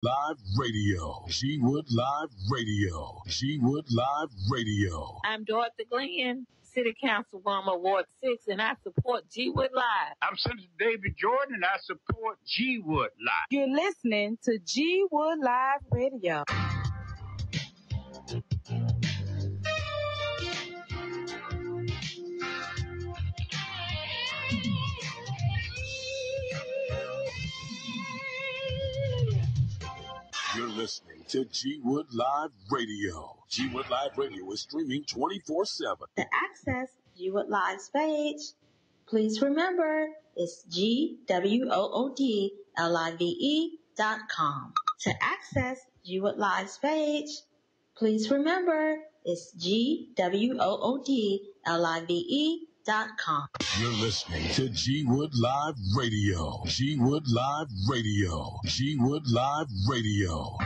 Live Radio. G Wood Live Radio. G Wood Live Radio. I'm Dorothy Glenn, City Councilwoman, Ward 6, and I support G Wood Live. I'm Senator David Jordan, and I support G Wood Live. You're listening to G Wood Live Radio. You're listening to G Wood Live Radio. G Wood Live Radio is streaming 24/7. To access G Wood Live's page, please remember it's GWOODLIVE.com. To access G Wood Live's page, please remember it's GWOODLIVE.com. You're listening to G Wood Live Radio. G Wood Live Radio. G Wood Live Radio.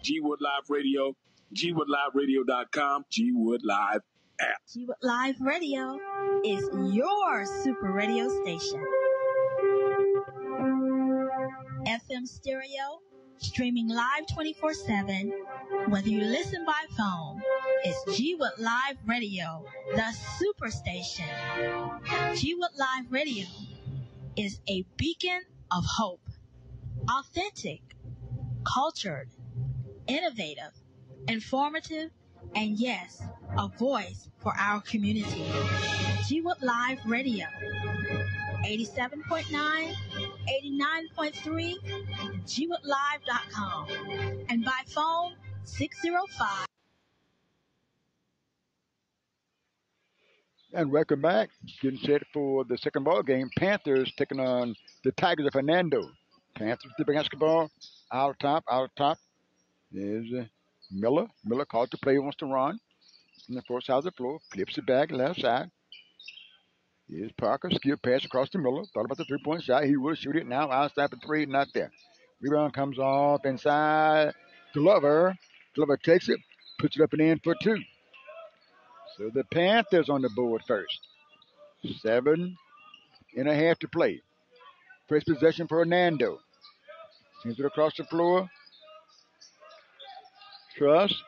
G Wood Live Radio, GWoodLiveRadio.com, G Wood Live app. G Wood Live Radio is your super radio station. FM stereo, streaming live 24/7. Whether you listen by phone, it's G Wood Live Radio, the super station. G Wood Live Radio is a beacon of hope, authentic, cultured, innovative, informative, and yes, a voice for our community. G Wood Live Radio, 87.9, 89.3, GWoodLive.com, and by phone, 605. And welcome back. Getting set for the second ball game. Panthers taking on the Tigers of Hernando. Panthers with the basketball. Out top. There's Miller. Miller caught the play, wants to run. On the fourth side of the floor. Flips it back left side. Here's Parker. Skill pass across to Miller. Thought about the three-point shot. He will shoot it now. Outside for three. Not there. Rebound comes off inside. Glover. Glover takes it. Puts it up and in for two. So the Panthers on the board first. 7.5 to play. First possession for Hernando. Sends it across the floor. Truss.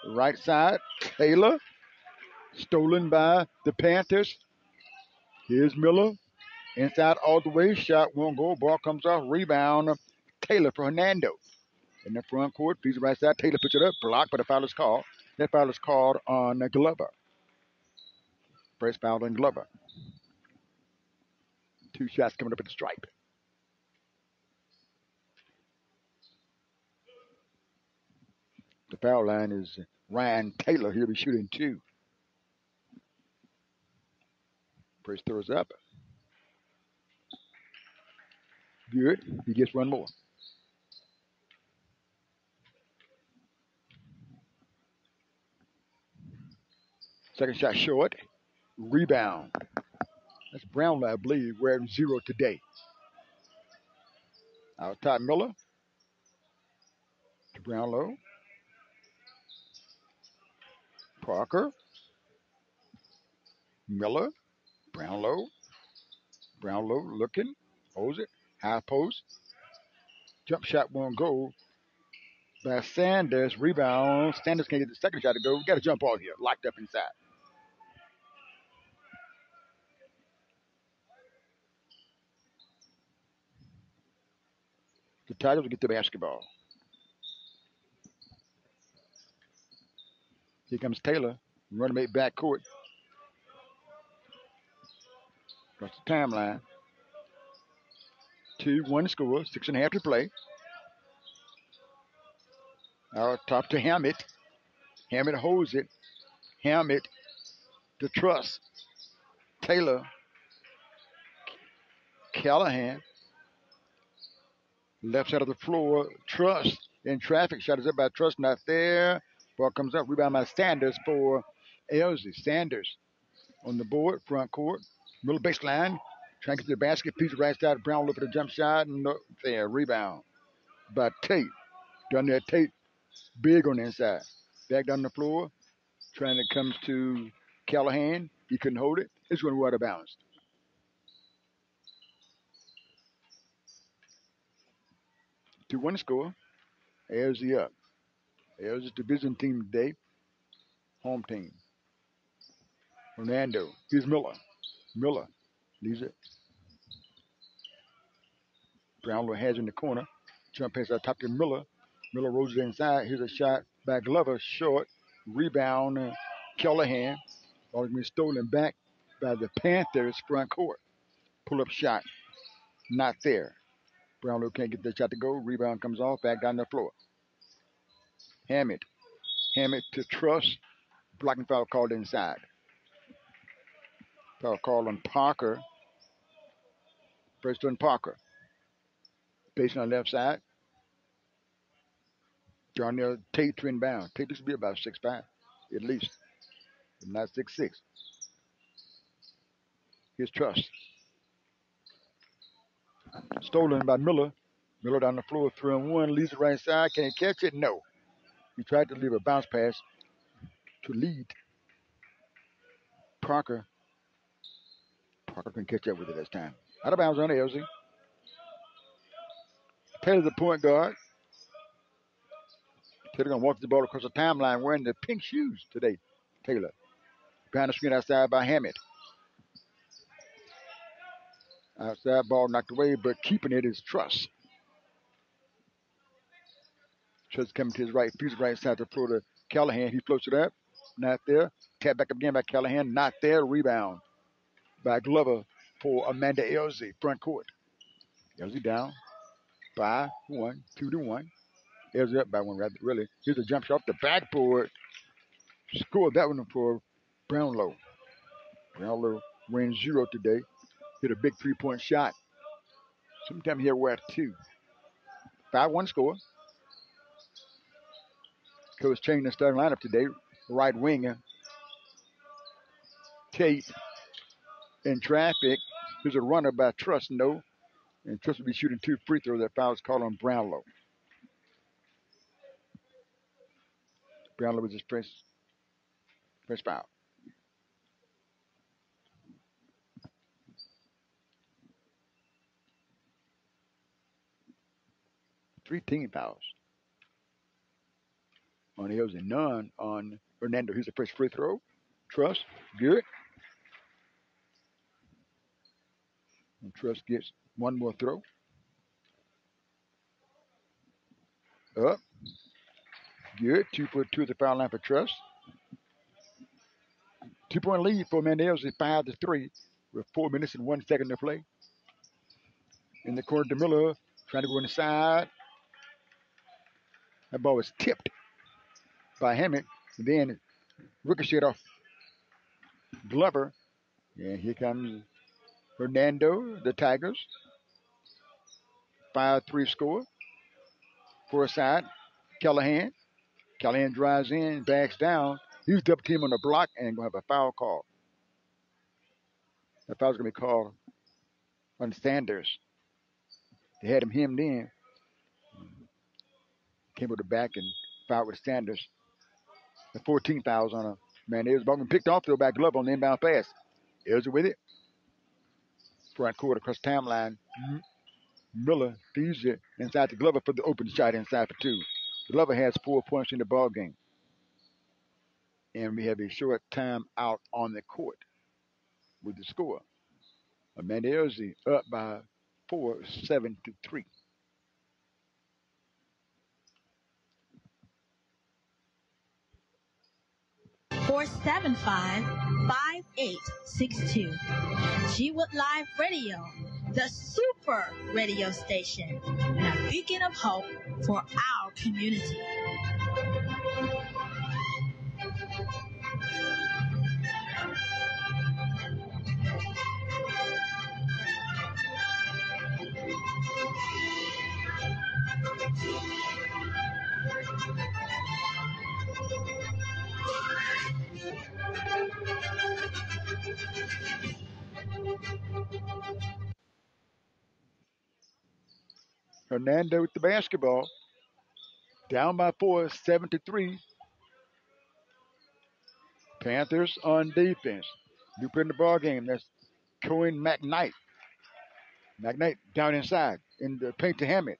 Right side. Taylor. Stolen by the Panthers. Here's Miller. Inside all the way. Shot won't go. Ball comes off. Rebound. Taylor for Hernando. In the front court. Feeds the right side. Taylor puts it up. Blocked, but a foul is called. That foul is called on Glover. First foul on Glover. Two shots coming up at the stripe. The foul line is Ryan Taylor. He'll be shooting two. First throws up. Good. He gets one more. Second shot short. Rebound. That's Brownlow, I believe, wearing 0 today. Out top Miller. To Brownlow. Parker. Miller. Brownlow. Brownlow looking. Holds it. High post. Jump shot won't go. By Sanders. Rebound. Sanders can't get the second shot to go. We got to jump ball here. Locked up inside. The Tigers will get the basketball. Here comes Taylor. Running mate back court. Across the timeline. 2-1 score. 6.5 to play. Out top to Hammett. Hammett holds it. Hammett to Truss. Taylor. Callahan. Left side of the floor. Truss in traffic. Shot is up by Truss. Not there. Ball comes up. Rebound by Sanders for ELZY. Sanders on the board, front court. Middle baseline. Trying to get to the basket. Piece right side. Brown look for the jump shot. No, there. Rebound by Tate. Down there, Tate big on the inside. Back down the floor. Trying to come to Callahan. He couldn't hold it. It's going to go out of bounds. 2-1 score. ELZY up. ELZY's division team today. Home team. Hernando. Here's Miller. Miller leaves it. Brownlow has in the corner. Jump pass out top to Miller. Miller rolls it inside. Here's a shot by Glover. Short. Rebound. Callahan. Ball has been stolen back by the Panthers front court. Pull-up shot. Not there. Brownlow can't get that shot to go. Rebound comes off. Back down the floor. Hammett. Hammett to Truss. Blocking foul called inside. Foul called on Parker. First on Parker. Base on the left side. Darnell Tate to inbound. Tate used to be about 6'5", at least. If not 6'6". Here's Truss. Stolen by Miller. Miller down the floor, 3-on-1, leaves the right side. Can he catch it? No. He tried to leave a bounce pass to lead. Parker. Parker couldn't catch up with it this time. Out of bounds on ELZY. Taylor, the point guard. Taylor going to walk the ball across the timeline wearing the pink shoes today. Taylor. Behind the screen outside by Hammett. Outside ball knocked away, but keeping it is Truss. Truss coming to his right, feet right side to throw to Callahan. He floats it up. Not there. Tap back up again by Callahan. Not there. Rebound by Glover for Amanda ELZY. Front court. ELZY down by 1, 2-1. ELZY up by 1, really. Here's a jump shot off the backboard. Scored that one for Brownlow. Brownlow wins 0 today. Hit a big 3-point shot. Sometime here we're at 2. 5-1 score. Coach changing the starting lineup today. Right winger. Tate in traffic. There's a runner by Truss, no. And Truss will be shooting 2 free throws. That foul is called on Brownlow. Brownlow was his first foul. Three team fouls on ELZY, none on Hernando. Here's the first free throw. Truss, good. And Truss gets one more throw. Up. Good. 2 for 2 at the foul line for Truss. 2-point lead for ELZY, 5-3, with 4 minutes and 1 second to play. In the corner to Miller, trying to go inside. That ball was tipped by Hammett. And then ricocheted off Glover. And here comes Hernando, the Tigers. 5-3 score. For a side. Callahan. Callahan drives in, backs down. He's double team on the block and going to have a foul call. That foul's going to be called on Sanders. They had him hemmed in. Came with the back and fouled with Sanders. The 14 fouls on a man. It was ball picked off to back glove on the inbound pass. ELZY with it. Front court across the timeline. Miller feeds it inside to Glover for the open shot inside for 2. Glover has 4 points in the ball game. And we have a short time out on the court with the score. Amanda ELZY up by 4, 7-3. Four 5862. G-Wood Live Radio, the super radio station, and a beacon of hope for our community. Hernando with the basketball. Down by 4, 7-3. Panthers on defense. New put in the ball game. That's Cohen McKnight. McKnight down inside in the paint to Hammett.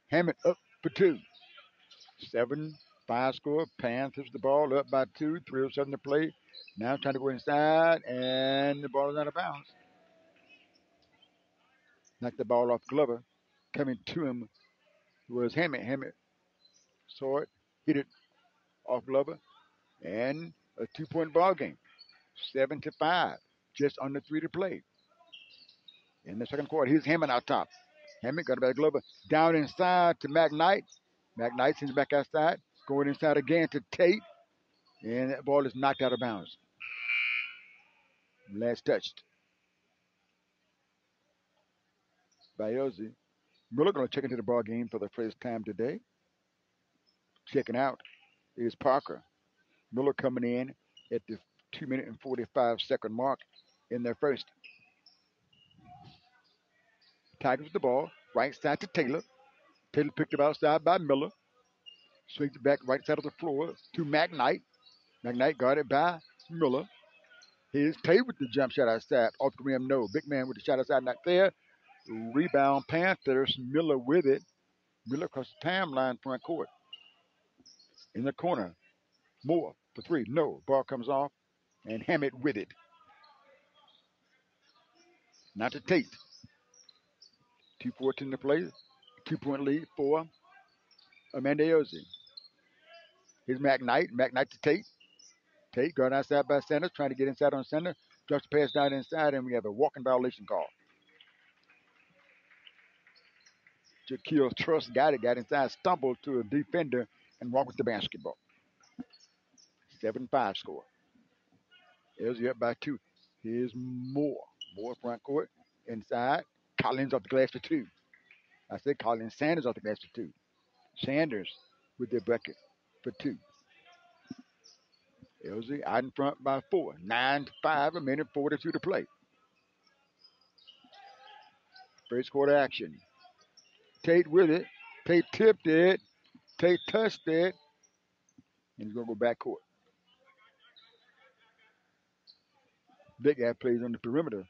Hammett up for 2. 7-5 score. Panthers the ball up by 2. 3:07 to play. Now trying to go inside, and the ball is out of bounds. Knocked the ball off Glover. Coming to him was Hammett. Hammett saw it, hit it off Glover, and a 2-point ball game. 7-5. Just under 3 to play. In the second quarter, here's Hammond out top. Hammond got it back Glover. Down inside to McKnight. McKnight sends back outside. Going inside again to Tate. And that ball is knocked out of bounds. Last touched by ELZY. Miller going to check into the ball game for the first time today. Checking out is Parker. Miller coming in at the 2-minute and 45-second mark in their first. Tigers with the ball. Right side to Taylor. Taylor picked up outside by Miller. Swings it back right side of the floor to McKnight. McKnight guarded by Miller. Here's Tate with the jump shot outside. Off the rim, no. Big man with the shot outside, not there. Rebound Panthers. Miller with it. Miller across the timeline front court. In the corner. Moore for 3. No. Ball comes off. And Hammett with it. Now to Tate. 2:14 to play. 2-point lead for Amanda ELZY. Here's McKnight. McKnight to Tate. Tate guard outside by Sanders. Trying to get inside on center. Drops the pass down inside. And we have a walking violation call. Jaquil Truss got inside, stumbled to a defender, and walked with the basketball. 7-5 score. ELZY up by 2. Here's Moore. Moore front court. Inside. Collins off the glass for 2. I said Collins. Sanders off the glass for 2. Sanders with the bucket for 2. ELZY out in front by 4. 9-5, a minute 42 to play. First quarter action. Tate with it. Tate tipped it. Tate touched it. And he's going to go back court. Big guy plays on the perimeter.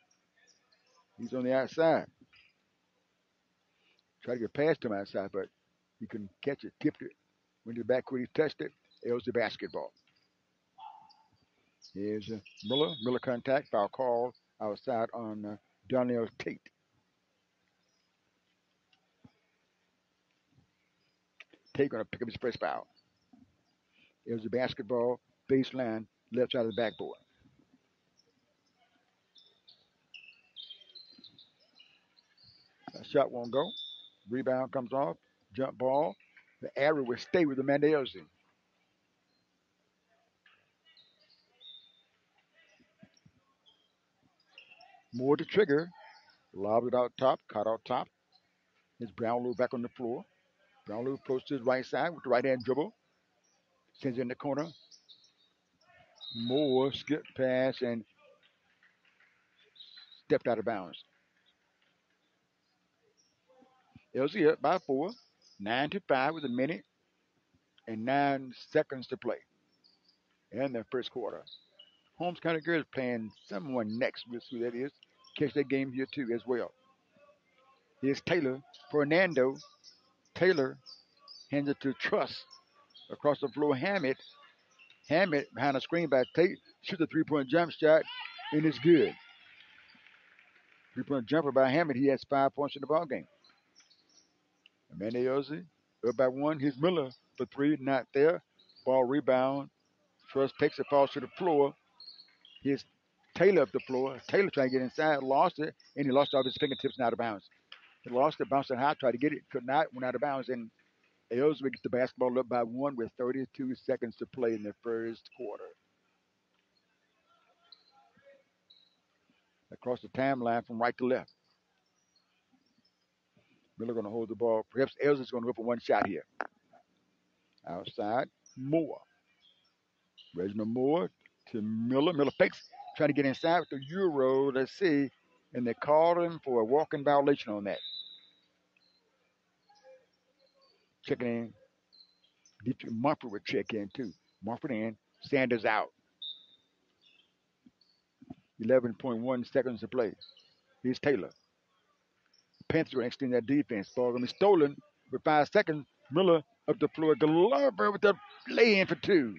He's on the outside. Tried to get past him outside, but he couldn't catch it. Tipped it. Went to the backcourt. He touched it. ELZY basketball. Here's Miller. Miller contact. Foul call outside on Donnell Tate. Tate going to pick up his first foul. ELZY basketball. Baseline. Left side of the backboard. That shot won't go. Rebound comes off. Jump ball. The arrow will stay with Amanda ELZY. More to trigger. Lobbed it out top. Caught out top. It's Brownlow back on the floor. Brownlow approaches to his right side with the right hand dribble. Sends it in the corner. Moore skipped pass and stepped out of bounds. ELZY up by 4. 9-5 with a minute and 9 seconds to play in the first quarter. Holmes County Girls playing someone next. We'll see who that is. Catch that game here too as well. Here's Taylor for Hernando. Taylor hands it to Truss. Across the floor, Hammett. Hammett behind a screen by Tate. Shoots a 3-point jump shot, and it's good. 3-point jumper by Hammett. He has 5 points in the ball game. Amanda ELZY up by 1. Here's Miller for 3. Not there. Ball rebound. Truss takes it, falls to the floor. Here's Taylor up the floor. Taylor trying to get inside, lost it, and he lost off his fingertips and out of bounds. He lost it, bounced it high, tried to get it, could not, went out of bounds, and ELZY gets the basketball up by 1 with 32 seconds to play in the first quarter. Across the timeline from right to left. Miller going to hold the ball. Perhaps ELZY's going to go for one shot here. Outside, Moore. Reginald Moore to Miller. Miller fakes, trying to get inside with the Euro. Let's see. And they called him for a walking violation on that. Checking in. Mumford would check in too. Mumford in. Sanders out. 11.1 seconds to play. Here's Taylor. Panthers going to extend that defense. Ball going to be stolen with 5 seconds. Miller up the floor. Glover with the lay-in for 2.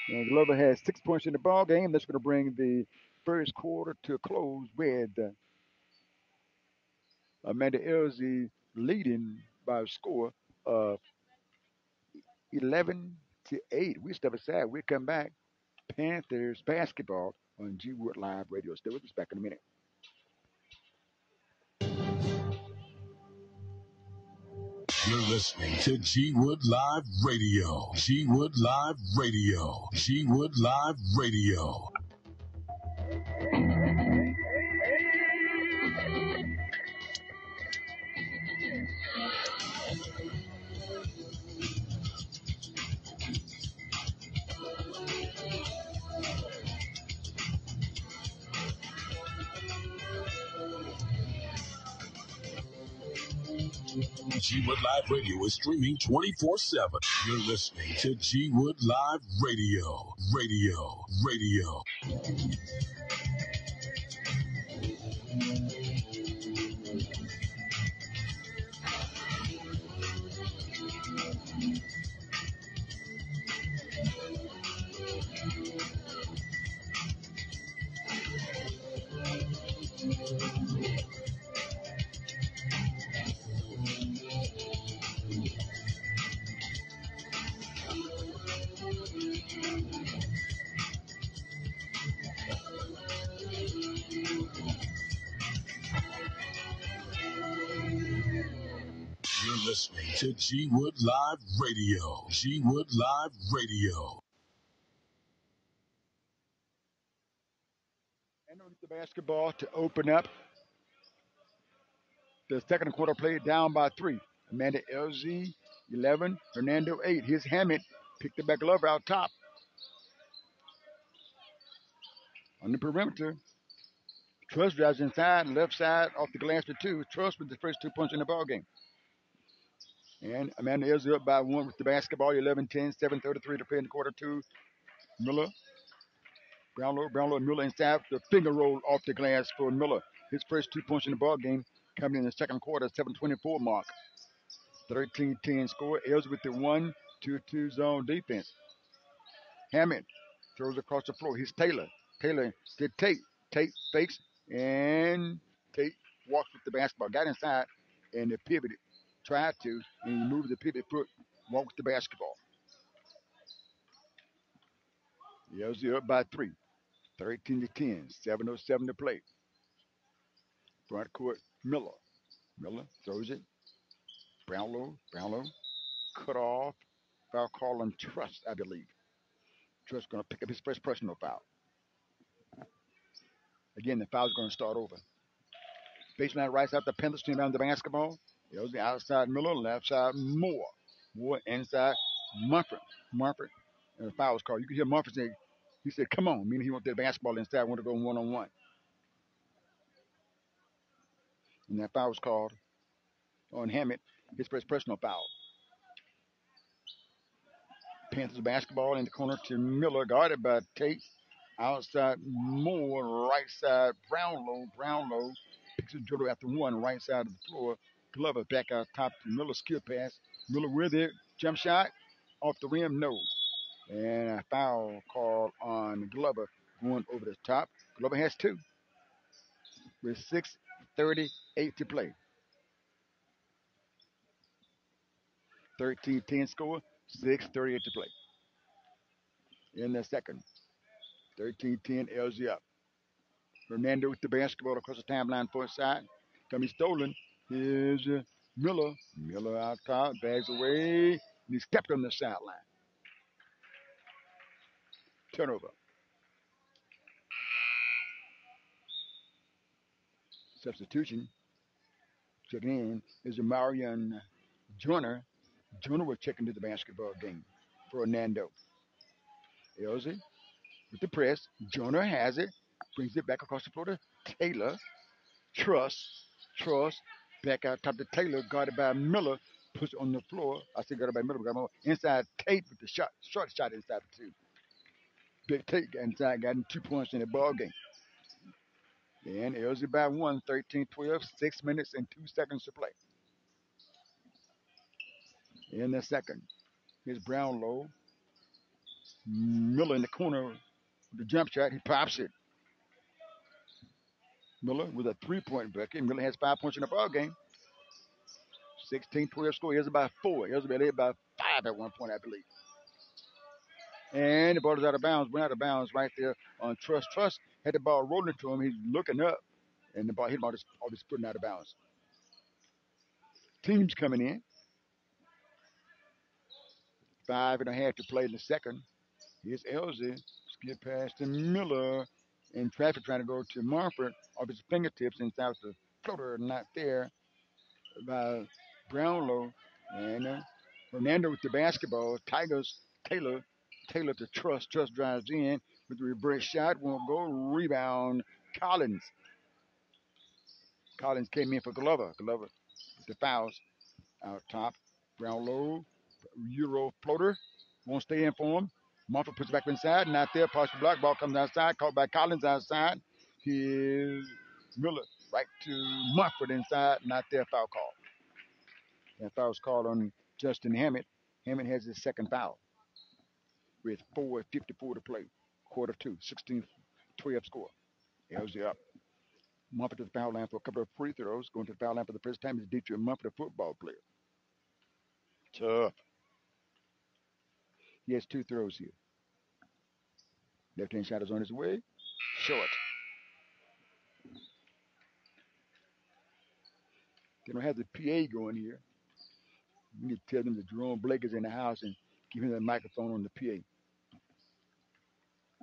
And Glover has 6 points in the ball game. That's going to bring the first quarter to a close with Amanda ELZY leading by a score of 11-8. We step aside. We come back. Panthers basketball on G Wood Live Radio. Stay with us back in a minute. You're listening to G Wood Live Radio. G Wood Live Radio. G Wood Live Radio. G Wood Live Radio is streaming 24/7. You're listening to G Wood Live Radio. Radio. You're listening to G Wood Live Radio. G Wood Live Radio. And the basketball to open up the second quarter play down by 3. Amanda ELZY 11, Hernando 8. Here's Hammett. Picked it back Glover out top. On the perimeter. Truss drives inside, left side off the glass for 2. Truss with the first 2 points in the ball game. And Amanda ELZY up by 1 with the basketball. 11-10, 7:33 to play in the quarter 2. Miller. Brownlow, Miller inside. The finger roll off the glass for Miller. His first 2 points in the ball game coming in the second quarter, 7:24 mark. 13-10 score. ELZY with the 1-2-2 zone defense. Hammond throws across the floor. Here's Taylor. Taylor to Tate. Tate fakes and Tate walks with the basketball. Got inside and they pivoted. Tried to and he moved the pivot foot. Walked with the basketball. ELZY up by 3. 13-10. 7:07 to play. Front court, Miller. Miller throws it. Brownlow. Cut off. Foul call on Truss, I believe. Truss going to pick up his first personal foul. Again, the foul's going to start over. Baseline right side, the Panthers team down the basketball. ELZY outside Miller, left side Moore. Moore inside Mumford. And the foul was called. You can hear Mumford say, he said, come on, meaning he wanted the basketball inside, wanted to go one-on-one. And that foul was called on Hammett, his first personal foul. Panthers basketball in the corner to Miller, guarded by Tate. Outside Moore, right side Brownlow. Picks a dribble after 1, right side of the floor. Glover back out top to Miller, skill pass. Miller with it, jump shot. Off the rim, no. And a foul called on Glover going over the top. Glover has 2 with 6:38 to play. 13-10 score, 6:38 to play. In the second. 13-10, ELZY up. Hernando with the basketball across the timeline for a side. Coming stolen. Here's Miller. Miller out top, bags away. And he's kept on the sideline. Turnover. Substitution. Checking in is Marion Joyner. Joyner will check into the basketball game for Hernando. ELZY with the press. Jonah has it. Brings it back across the floor to Taylor. Trust. Back out top to Taylor. Guarded by Miller. Puts it on the floor. I say guarded by Miller. Got more inside Tate with the shot. Short shot inside the two. Big Tate got inside. Got him 2 points in the ball game. And ELZY by 1. 13-12. 6 minutes and 2 seconds to play. In the second. Here's Brownlow. Miller in the corner with the jump shot. He pops it. Miller with a 3-point bucket. Miller has 5 points in the ball game. 16-12 score. Here's about 4. Here's about 5 at one point, I believe. And the ball is out of bounds. Went out of bounds right there on Trust. Trust had the ball rolling to him. He's looking up, and the ball hit him all this putting out of bounds. Teams coming in. 5.5 to play in the second. Here's ELZY. Skip past to Miller. In traffic trying to go to Mumford. Off his fingertips inside the floater. Not there by Brownlow. And Hernando with the basketball. Tigers, Taylor to Trust. Trust drives in with the reverse shot. Won't go. Rebound, Collins. Collins came in for Glover. Glover with the fouls out top. Brownlow, Euro floater. Won't stay in for him. Mumford puts it back inside. Not there. Partial block. Ball comes outside. Caught by Collins outside. Here's Miller right to Mumford inside. Not there. Foul call. That foul was called on Justin Hammett. Hammett has his second foul with 4:54 to play. Quarter 2, 16-12 score. ELZY up. Mumford to the foul line for a couple of free throws. Going to the foul line for the first time is Dietrich Mumford, a football player. Tough. He has 2 throws here. Left-hand shot is on his way. Short. They don't have the PA going here. We need to tell them that Jerome Blake is in the house and give him that microphone on the PA.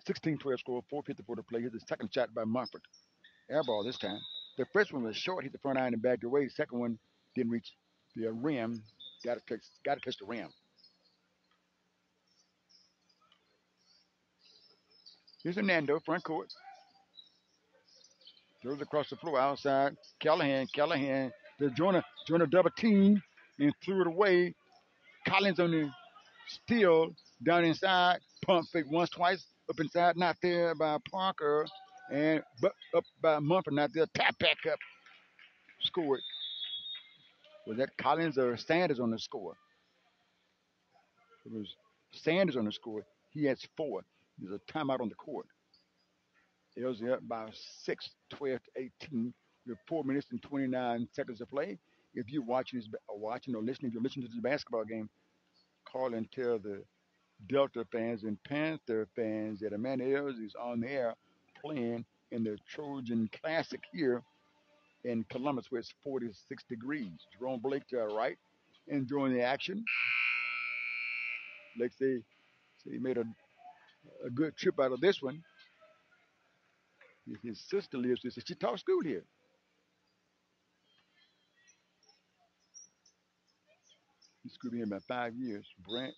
16-12 score, 4:54 to play. Here's the second shot by Mumford. Air ball this time. The first one was short, hit the front iron and backed away. The second one didn't reach the rim. Got to touch the rim. Here's Hernando, front court. Throws across the floor outside. Callahan. The Jonah double team and threw it away. Collins on the steal down inside. Pump fake once, twice. Up inside, not there by Parker. And up by Mumford, not there. Tap back up. Scored. Was that Collins or Sanders on the score? It was Sanders on the score. He has 4. There's a timeout on the court. ELZY up by 6, 12-18 with 4 minutes and 29 seconds to play. If you're watching or listening, if you're listening to this basketball game, call and tell the Delta fans and Panther fans that Amanda ELZY is on the air playing in the Trojan Classic here in Columbus, where it's 46 degrees. Jerome Blake to our right, enjoying the action. Like say he made a good trip out of this one. His sister lives here. She taught school here. He's schooled here about 5 years.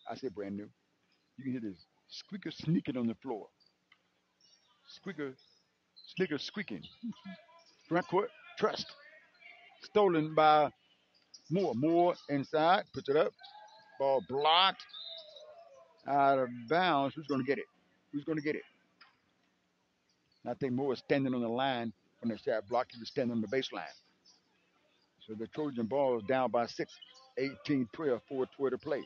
I say brand new. You can hear this squeaker sneaking on the floor. Sneaker squeaking. Front court, Trust. Stolen by Moore. Moore inside, puts it up. Ball blocked. Out of bounds. Who's going to get it? I think Moore is standing on the line when the shot blocked. He was standing on the baseline. So the Trojan ball is down by 6. 18-12, 4:12 to play.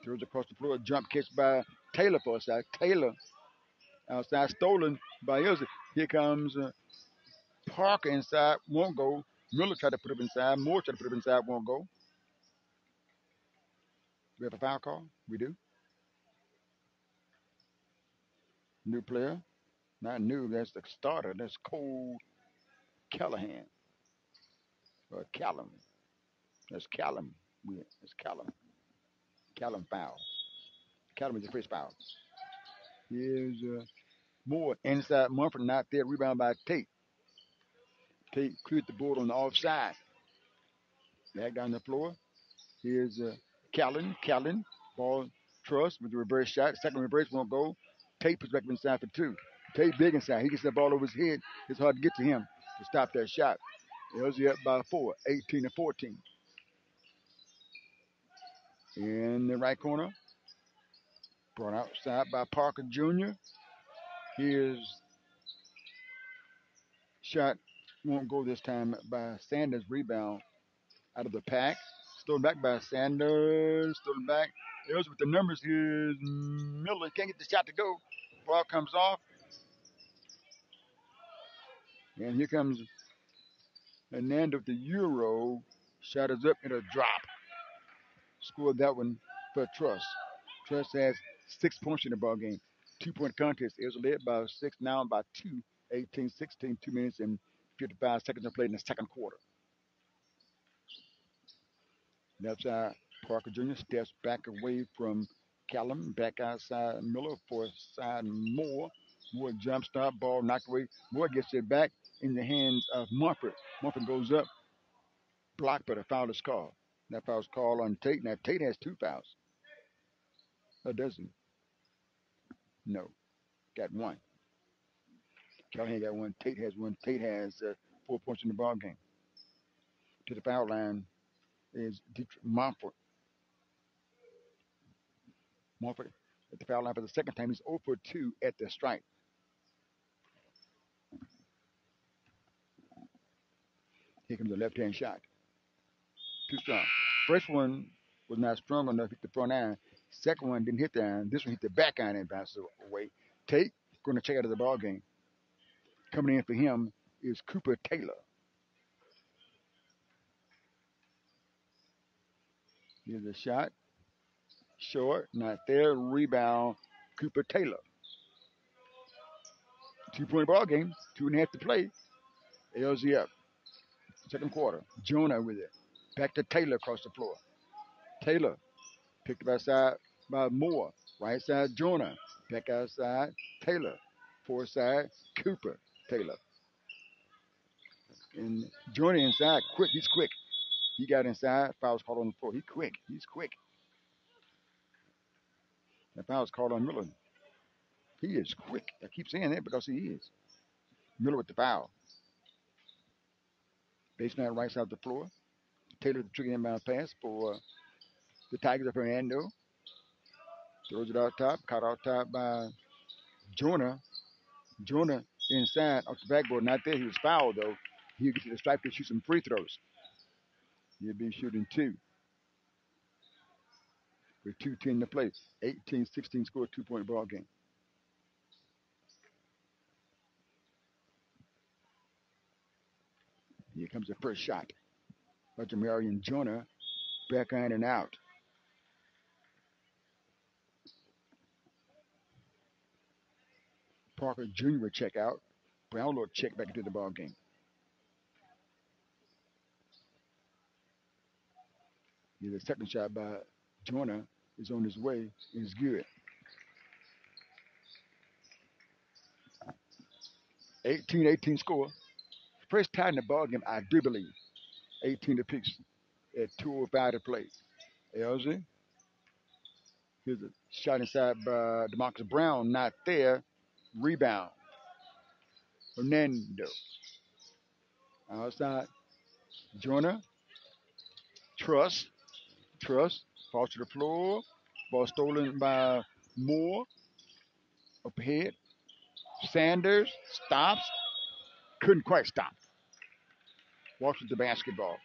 Throws across the floor, jump catch by Taylor for a side. Taylor outside, stolen by ELZY. Here comes Parker inside, won't go. Miller tried to put it inside. Moore tried to put it inside, won't go. We have a foul call? We do. New player. Not new, that's the starter. That's Cole Callahan. Or Callum. That's Callum. It's Callum. Callum foul. Callum is the first foul. Here's Moore inside. Mumford not there. Rebound by Tate. Tate cleared the board on the offside. Back down the floor. Here's Callan. Ball Trust with the reverse shot. Second reverse won't go. Tate puts back inside for two. Tate big inside. He gets the ball over his head. It's hard to get to him to stop that shot. LZ up by 4, 18-14. In the right corner, brought outside by Parker Jr. His shot won't go this time by Sanders. Rebound out of the pack. Stolen back by Sanders. Stolen back. LZ with the numbers. Here's Miller. Can't get the shot to go. Ball comes off. And here comes Hernando with the Euro. Shot is up and a drop. Scored that one for Truss. Truss has 6 points in the ball game. 2-point contest. It was led by 6, now by 2. 18-16, 2 minutes and 55 seconds to play in the second quarter. Left side, Parker Jr. steps back away from Callum. Back outside Miller for side Moore. Moore jump stop, ball knocked away. Moore gets it back in the hands of Mumford. Mumford goes up, blocked, but a foul is called. That foul's called on Tate. Now Tate has 2 fouls. Or doesn't? No. Got 1. Callahan got 1. Tate has 1. Tate has 4 points in the ball game. To the foul line is Dietrich Mumford. Mumford at the foul line for the second time. He's 0 for 2 at the strike. Here comes the left-hand shot. Too strong. First one was not strong enough to hit the front iron. Second one didn't hit the iron. This one hit the back iron and bounces away. Tate going to check out of the ball game. Coming in for him is Cooper Taylor. Here's a shot. Short, not there. Rebound, Cooper Taylor. 2-point ball game. 2.5 to play. LZ up. Second quarter. Jonah with it. Back to Taylor across the floor. Taylor picked up outside by Moore. Right side, Jonah. Back outside, Taylor. Four side, Cooper Taylor. And Jonah inside, quick. He's quick. He got inside. Foul's called on the floor. He's quick. The foul's called on Miller. He is quick. I keep saying that because he is. Miller with the foul. Baseline right side of the floor. Taylor the tricky inbound pass for the Tigers of Hernando. Throws it out top. Caught out top by Jonah. Jonah inside off the backboard. Not there. He was fouled though. He'll get to the stripe to shoot some free throws. He'll be shooting 2. With 2:10 to play. 18-16 score, 2-point ball game. Here comes the first shot. Roger Marion Jonah back in and out. Parker Jr. will check out. Brownlow check back into the ball game. Here's the second shot by Jonah is on his way. Is good. 18-18 score. First time in the ball game, I do believe. 18 apiece at 2:05 to play. LZ. Here's a shot inside by DeMarcus Brown. Not there. Rebound. Hernando. Outside. Jonah. Truss. Falls to the floor. Ball stolen by Moore. Up ahead. Sanders. Stops. Couldn't quite stop. Walks with the basketball.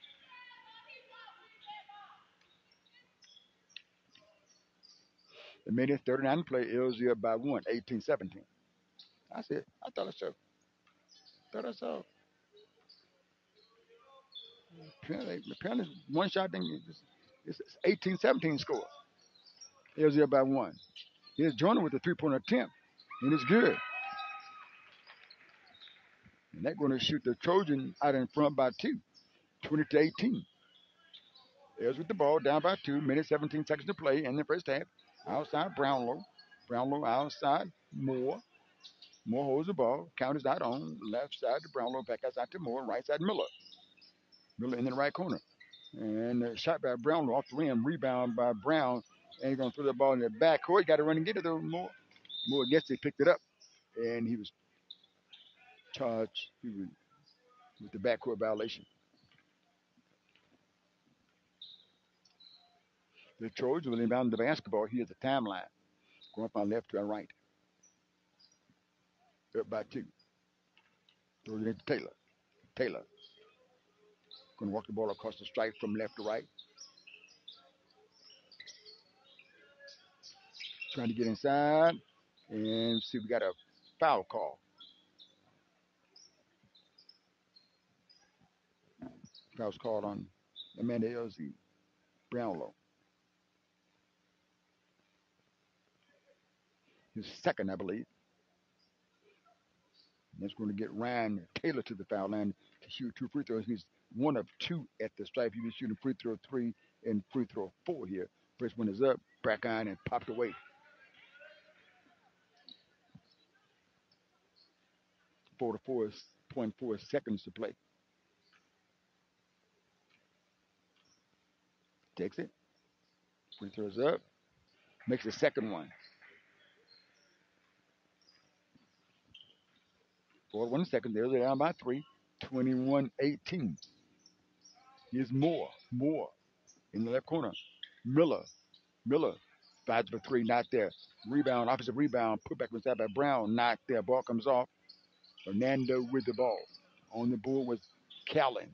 A minute 39 play. LZ up by 1. 18-17. I said, I thought I saw. Apparently one shot thing. It's 18-17 score. LZ up by 1. Here's Jordan with a 3-point attempt. And it's good. And they're going to shoot the Trojan out in front by 2. 20-18. LZ with the ball down by 2. Minute 17 seconds to play in the first half. Outside Brownlow. Brownlow outside Moore. Moore holds the ball. Count is out on. Left side to Brownlow. Back outside to Moore. Right side Miller. Miller in the right corner. And a shot by Brownlow off the rim. Rebound by Brown. And he's going to throw the ball in the back court. Got to run and get it though. Moore gets it, picked it up, and he was charged with the backcourt violation. The Trojans will inbound the basketball. Here's the timeline. Going from left to right. Up by 2. Throws it into Taylor. Taylor going to walk the ball across the stripe from left to right. Trying to get inside. And see, we got a foul call. Foul's called on Amanda ELZY Brownlow. His second, I believe. That's going to get Ryan Taylor to the foul line to shoot 2 free throws. He's 1 of 2 at the stripe. He was shooting free throw 3 and free throw 4 here. First one is up, back on and popped away. 4.4 seconds to play. Takes it. Free throws up. Makes the second one. 41 seconds. They're down by 3. 21-18. Here's Moore in the left corner. Miller fights for 3, not there. Rebound, offensive rebound, put back inside by Brown, not there. Ball comes off. Hernando with the ball. On the board was Callen.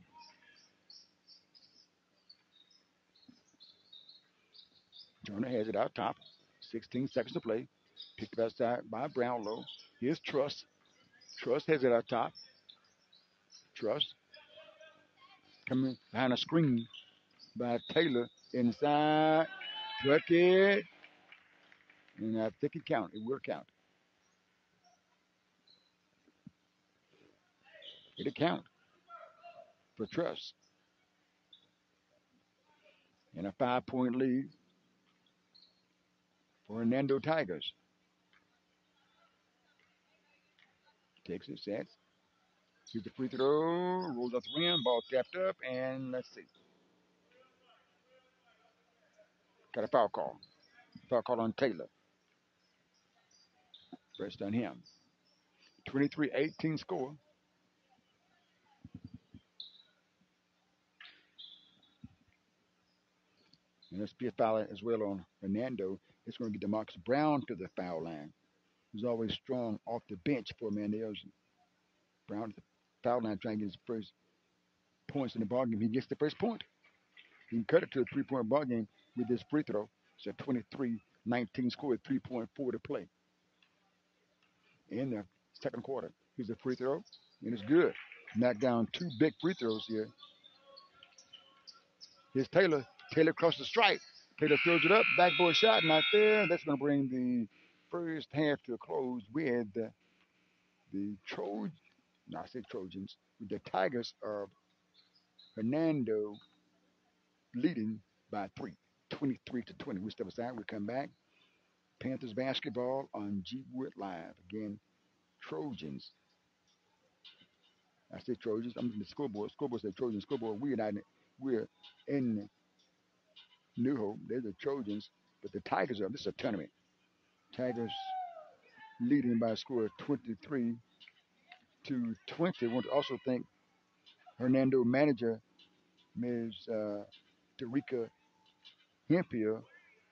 Turner has it out top. 16 seconds to play. Picked up outside by Brownlow. Here's Truss. Truss has it out top. Truss coming behind a screen by Taylor. Inside. Bucket. And I think it counted. It will count. It'll count for Truss. And a 5-point lead for Hernando Tigers. Takes it, sets. Here's the free throw. Rolls off the rim. Ball tapped up. And let's see. Got a foul call. Foul call on Taylor. First on him. 23-18 score. And let's be a foul as well on Hernando. It's going to get DeMarcus Brown to the foul line. He's always strong off the bench for Mandels. Brown at the foul line trying to get his first points in the ball game. He gets the first point. He can cut it to a 3-point ball game with this free throw. It's a 23-19 score with 3.4 to play in the second quarter. Here's a free throw, and it's good. Knocked down 2 big free throws here. Here's Taylor. Taylor across the stripe. Taylor throws it up. Backboard shot, not there. That's going to bring the first half to a close with the Trojans. No, I said Trojans. With the Tigers of Hernando leading by 3, 23-20. We step aside. We come back. Panthers basketball on G Wood Live. Again, Trojans. I say Trojans. I'm in the scoreboard. Scoreboard said Trojans. Scoreboard. We're in New Hope. They're the Trojans, but the Tigers are. This is a tournament. Tigers leading by a score of 23-20. Want to also thank Hernando manager Ms. Derica Hempier.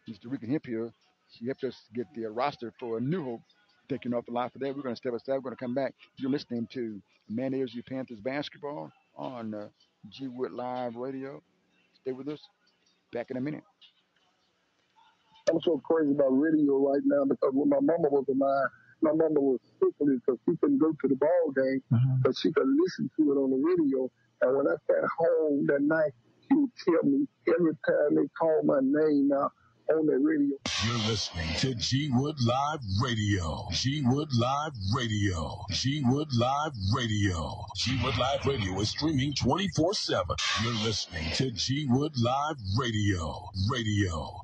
Ms. Derica Hempier. She helped us get the roster for New Hope. Taking off the line for that. We're going to step aside. We're going to come back. You're listening to ELZY Panthers basketball on G Wood Live Radio. Stay with us. Back in a minute. I'm so crazy about radio right now because when my mama was alive, my mama was sickly because she couldn't go to the ball game, but she could listen to it on the radio. And when I got home that night, she would tell me every time they called my name out on the radio. You're listening to G Wood Live Radio. G Wood Live Radio. G Wood Live Radio. G Wood Live Radio is streaming 24/7. You're listening to G Wood Live Radio. Radio.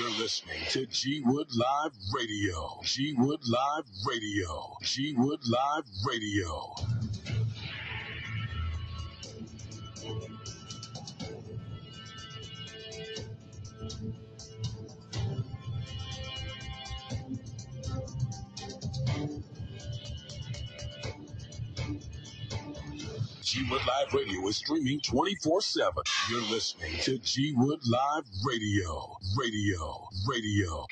You're listening to G Wood Live Radio. G Wood Live Radio. G Wood Live Radio. G Wood Live Radio is streaming 24/7. You're listening to G Wood Live Radio. Radio.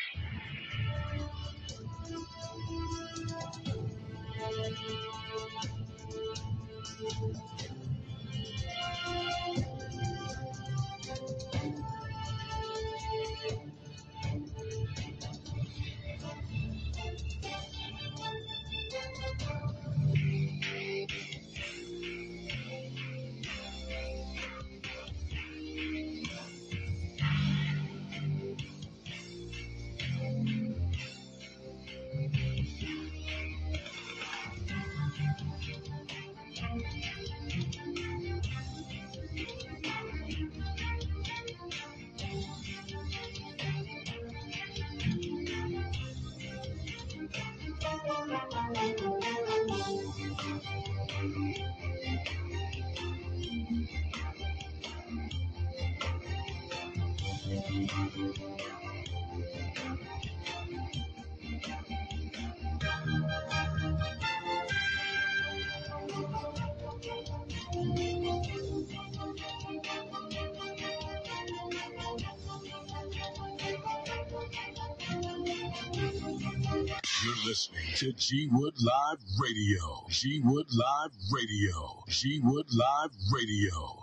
You're listening to G Wood Live Radio. G Wood Live Radio. G Wood Live Radio.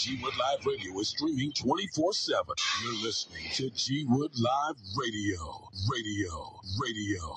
G Wood Live Radio is streaming 24/7. You're listening to G Wood Live Radio. Radio.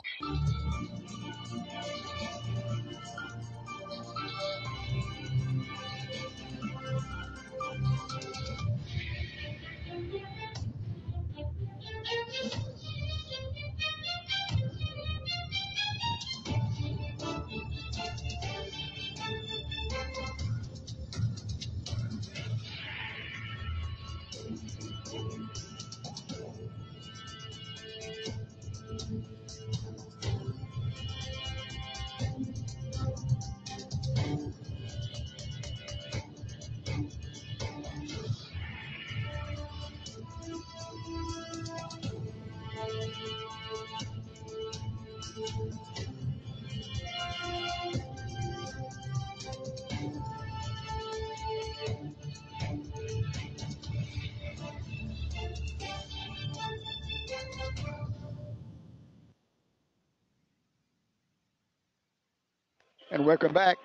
And welcome back.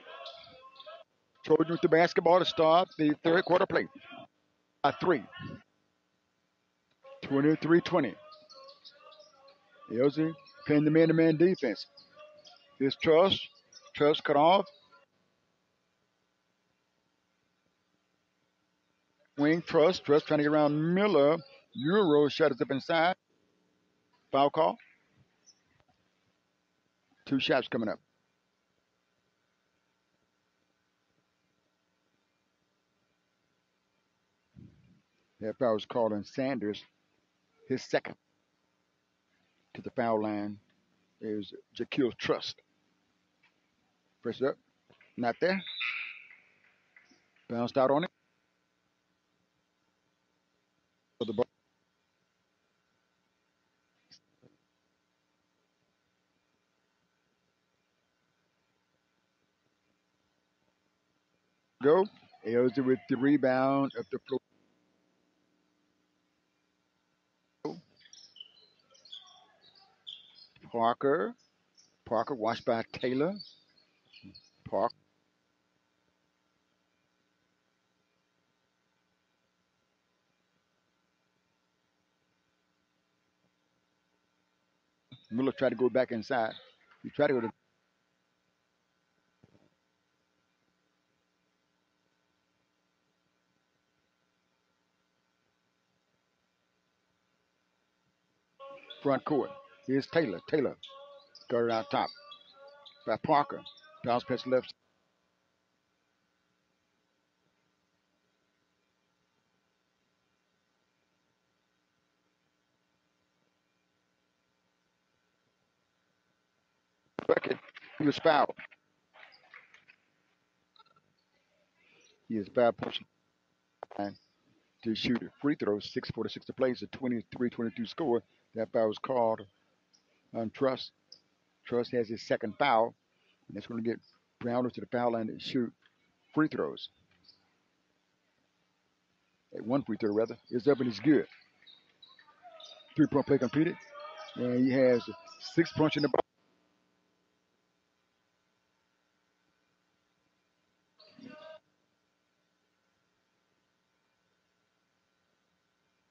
Trojans with the basketball to start the third quarter play. 3. 23-20. ELZY playing the man-to-man defense. Here's Trust. Trust cut off. Wing Trust. Trust trying to get around Miller. Euro shot is up inside. Foul call. 2 shots coming up. That foul was called on Sanders. His second to the foul line is Jaquil Trust. Press it up. Not there. Bounced out on it. For the ball. Go. ELZY with the rebound up the floor. Parker watched by Taylor. Parker. Miller tried to go back inside. He tried to go to front court. Here's Taylor. Taylor got it out top by Parker. Bounce pass left. Bucket. He was fouled. He is foul pushing to shoot free throws. 6:46 to play. It's a 23-22 score. That foul was called on Trust. Trust has his second foul, and that's going to get Browners to the foul line to shoot free throws. One free throw, rather, is up and it's good. 3-point play completed, and he has 6 points in the ball.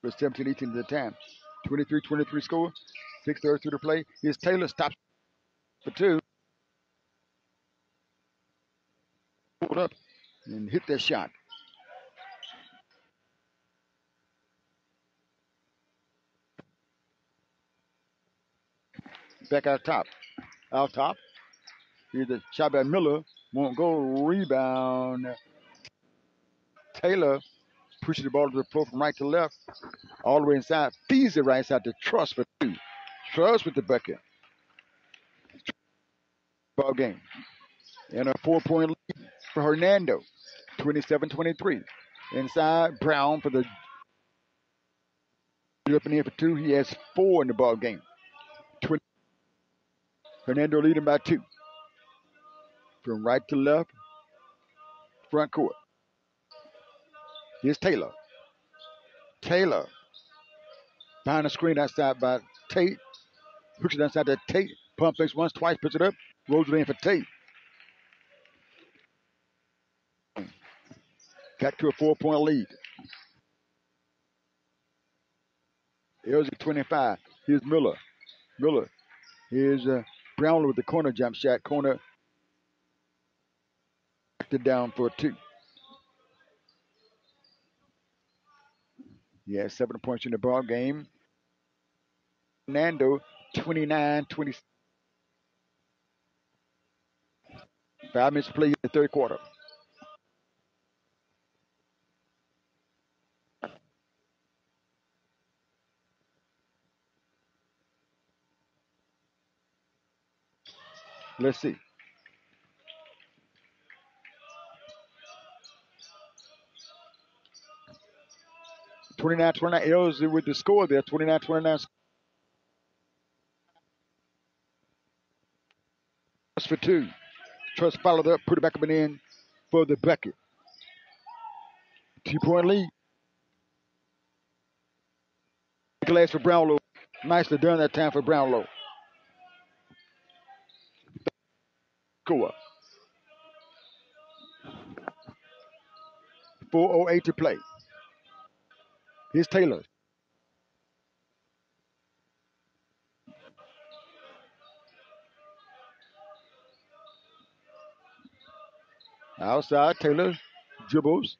For 17-18 at the time. 23-23 score. 6:33 to play. Here's Taylor, stops for 2. Pulled up and hit that shot. Back out top. Out top. Here's the shot by Miller. Won't go. Rebound. Taylor pushes the ball to the floor from right to left. All the way inside. Feeds it right side to Trust for 2. Trust with the bucket. Ball game. And a 4-point lead for Hernando. 27-23. Inside. Brown for the up in here for 2. He has 4 in the ball game. Hernando leading by 2. From right to left. Front court. Here's Taylor. Taylor. Behind the screen outside by Tate. Hooks it outside to Tate. Pump fakes once, twice, puts it up. Rolls it in for Tate. Got to a 4-point lead. ELZY 25. Here's Miller. Here's Brownlow with the corner jump shot. Corner. Backed it down for 2. Yeah, 7 points in the ball game. Hernando, 29-20. 5 minutes to play in the third quarter. Let's see. 29-29. ELZY with the score there. 29-29. For 2. Trust followed up, put it back up and in for the bucket. 2-point lead. Glass for Brownlow. Nicely done that time for Brownlow. Score. 4:08 to play. Here's Taylor. Outside, Taylor dribbles.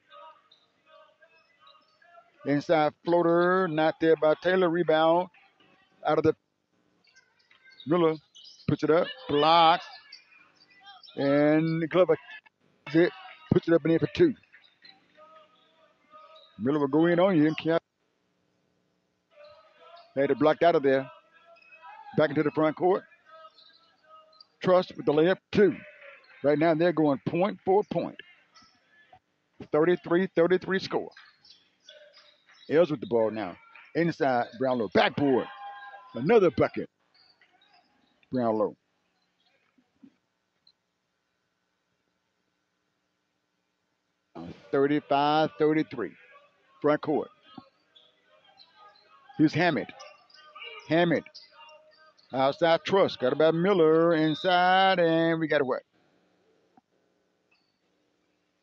Inside floater, not there by Taylor. Rebound out of the Miller. Puts it up, blocks, and Glover puts it up and in for 2. Miller will go in on you. Had it blocked out of there. Back into the front court. Trust with the layup 2. Right now they're going point for point. 33-33 score. ELZY with the ball now. Inside Brownlow. Backboard. Another bucket. Brownlow. Now 35-33. Front court. Here's Hammett. Outside Trust. Got about Miller inside, and we got a what?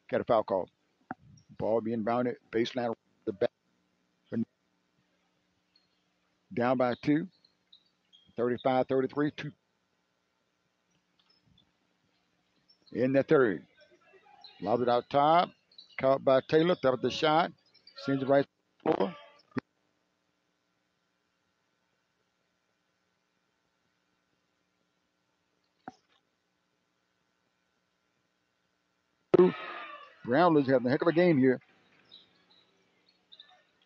Got a foul call. Ball being bounded. Baseline. The back. Down by 2. 35-33. 2. In the third. Lobbed it out top. Caught by Taylor. Thought of the shot. Sends it right floor. Brownlow's having a heck of a game here.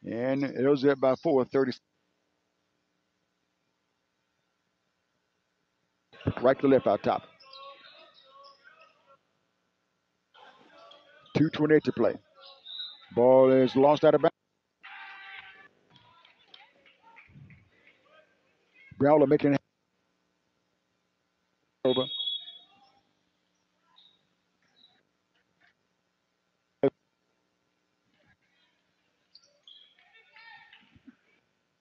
And ELZY up by 4, 30. Right to left out top. 2:28 to play. Ball is lost out of bounds. Brownlow making it over.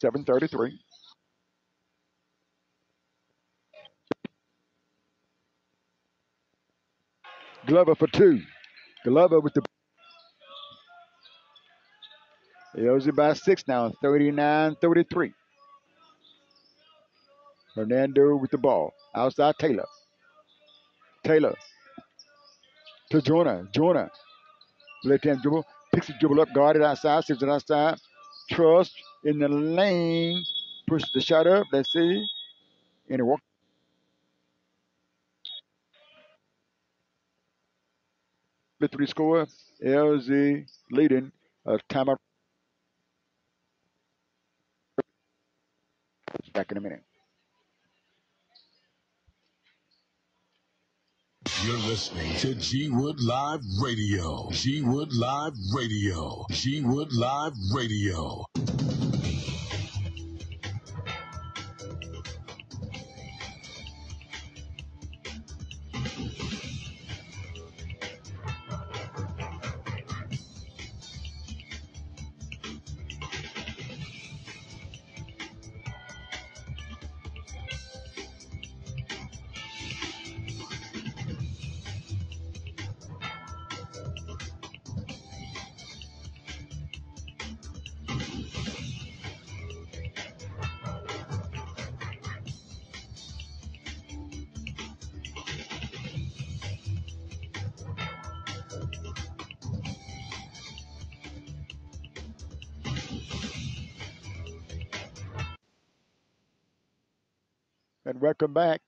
$7:33. Glover for 2. Glover with the ELZY by 6 now, 39-33. Hernando with the ball. Outside Taylor. Taylor to Joyner. Left hand dribble. Picks the dribble up, guarded outside, sends it outside. Trust in the lane. Pushes the shot up. Let's see. And it walks. The 3 score. ELZY leading. Timeout. Back in a minute. You're listening to G Wood Live Radio. G Wood Live Radio. G Wood Live Radio. And welcome back.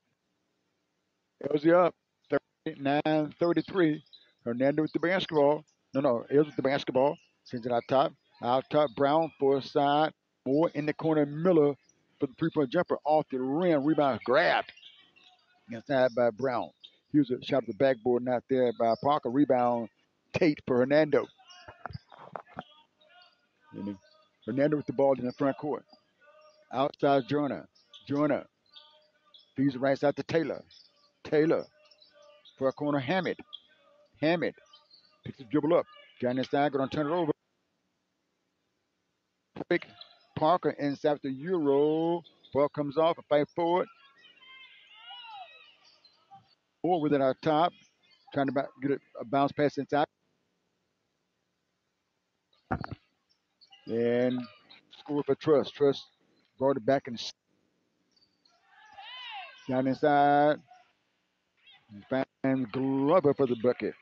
ELZY up 39-33. Hernando with the basketball. ELZY with the basketball. Sends it out top. Out top, Brown for side. Moore in the corner, Miller for the three-point jumper off the rim. Rebound grabbed inside by Brown. Here's a shot at the backboard, not there by Parker. Rebound, Tate for Hernando. And Hernando with the ball in the front court. Outside Joyner. Joyner feeds the right side to Taylor. Taylor for a corner, Hammett. Hammett picks the dribble up. Down inside, going to turn it over. Quick. Parker inside the Euro. Ball comes off, a fight forward. Moore with it out top. Trying to get a bounce pass inside. And score for Trust. Trust brought it back and down inside. And Glover for the bucket.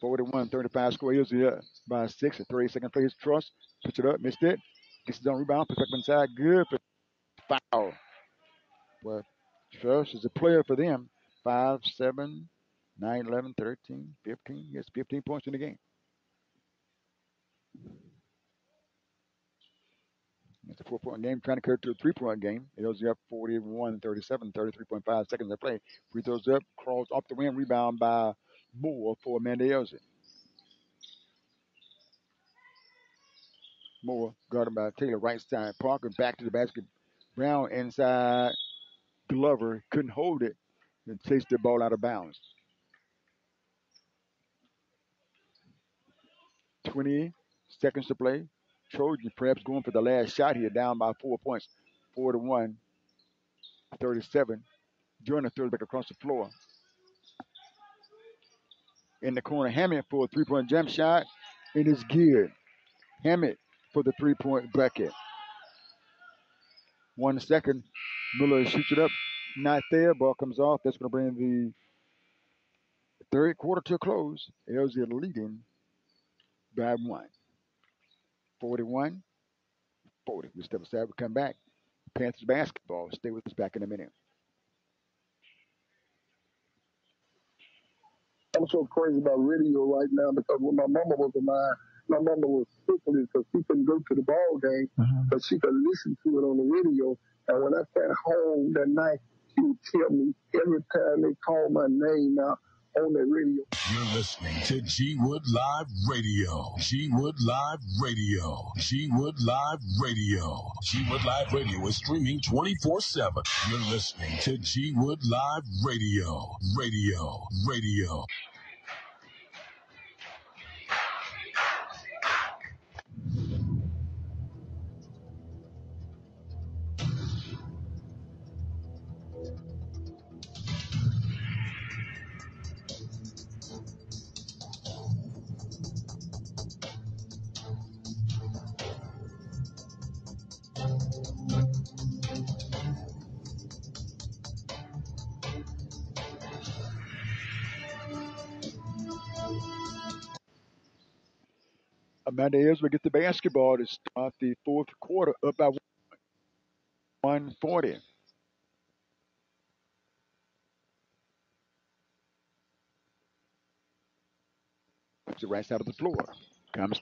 41-35 score. ELZY up by 6 at 32nd place. Trust. Puts it up. Missed it. Gets his own rebound. Puts it back inside. Good for foul. Well, Trust is a player for them. 5, 7, 9, 11, 13, 15. He has 15 points in the game. It's a 4-point game, trying to carry to a 3-point game. ELZY up 41-37, 33.5 seconds to play. Free throws up, crawls off the rim, rebound by Moore for Amanda ELZY. Moore guarded by Taylor, right side. Parker back to the basket. Brown inside. Glover couldn't hold it and chased the ball out of bounds. 20 seconds to play. Trojan perhaps going for the last shot here, down by 4 points. 41-37. Joyner throws back across the floor. In the corner, Hammett for a 3-point jump shot. It is geared. Hammett for the 3-point bucket. 1 second. Miller shoots it up. Not there. Ball comes off. That's going to bring the third quarter to a close. ELZY leading by 1. 41-40. We step aside. We come back. Panthers basketball. Stay with us back in a minute. I'm so crazy about radio right now because when my mama was alive, my mama was sickly because she couldn't go to the ball game, but she could listen to it on the radio. And when I got home that night, she would tell me every time they called my name out on the radio. You're listening to G Wood Live Radio. G Wood Live Radio. G Wood Live Radio. G Wood Live Radio is streaming 24/7. You're listening to G Wood Live Radio. Radio. Amanda ELZY get the basketball to start the fourth quarter up by 140. To the right side of the floor. Comes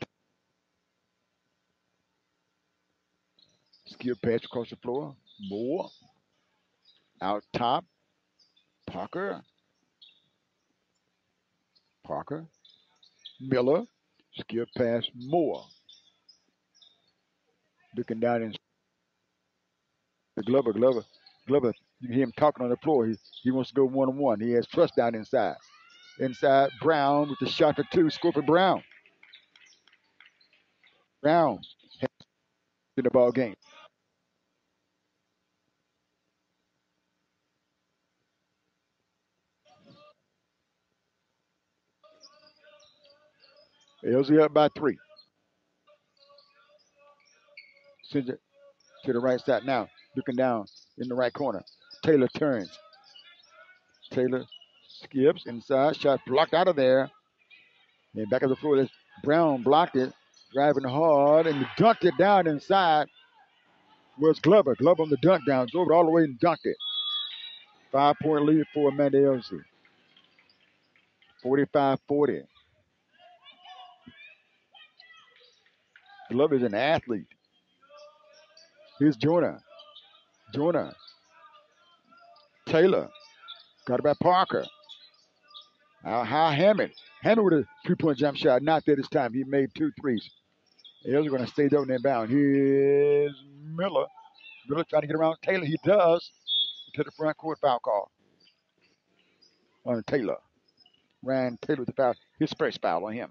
skill pass across the floor. Moore. Out top. Parker. Miller. Skill pass. Moore. Looking down in the Glover. You can hear him talking on the floor. He wants to go one-on-one. He has Trust down inside. Inside, Brown with the shot for 2. Score for Brown. Brown has in the ball game. ELZY up by 3. Sends it to the right side now. Looking down in the right corner. Taylor turns. Taylor skips inside. Shot blocked out of there. And back of the floor. Brown blocked it. Driving hard and dunked it down inside. was Glover. Glover on the dunk down. Drove it all the way and dunked it. 5-point lead for Amanda ELZY. 45-40. Glover is an athlete. Here's Jonah. Jonah. Taylor. Got it by Parker. High Hammond. Hammond with a 3-point jump shot. Not there this time. He made 2 threes. ELZY going to stay there and inbound. Here's Miller. Miller trying to get around Taylor. He does. To the front court foul call on Taylor. Ryan Taylor with the foul. His first foul on him.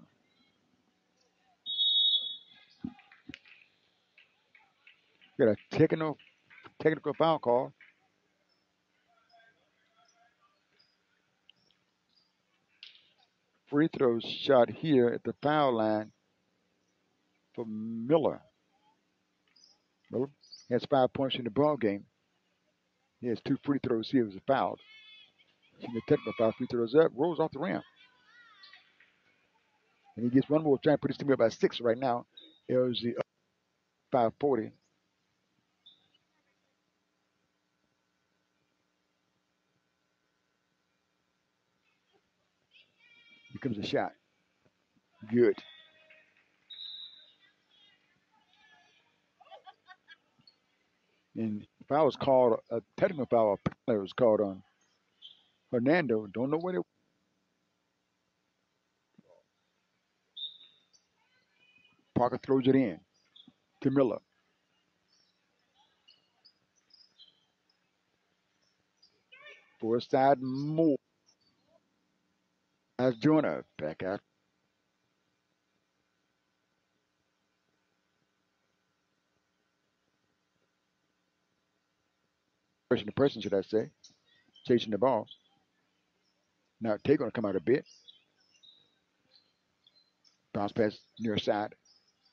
Got a technical foul call. Free throw shot here at the foul line for Miller. Miller has 5 points in the ball game. He has 2 free throws here as a foul. Shooting the technical foul, free throws up, rolls off the rim. And he gets one more, trying to put his team up by 6 right now. ELZY up 5-40. Here comes a shot. Good. And foul was called, a technical foul was called on Hernando. Don't know what it. Parker throws it in to Miller. For side more. As Jonah back out. Person to person, should I say. Chasing the ball. Now Tay going to come out a bit. Bounce pass near side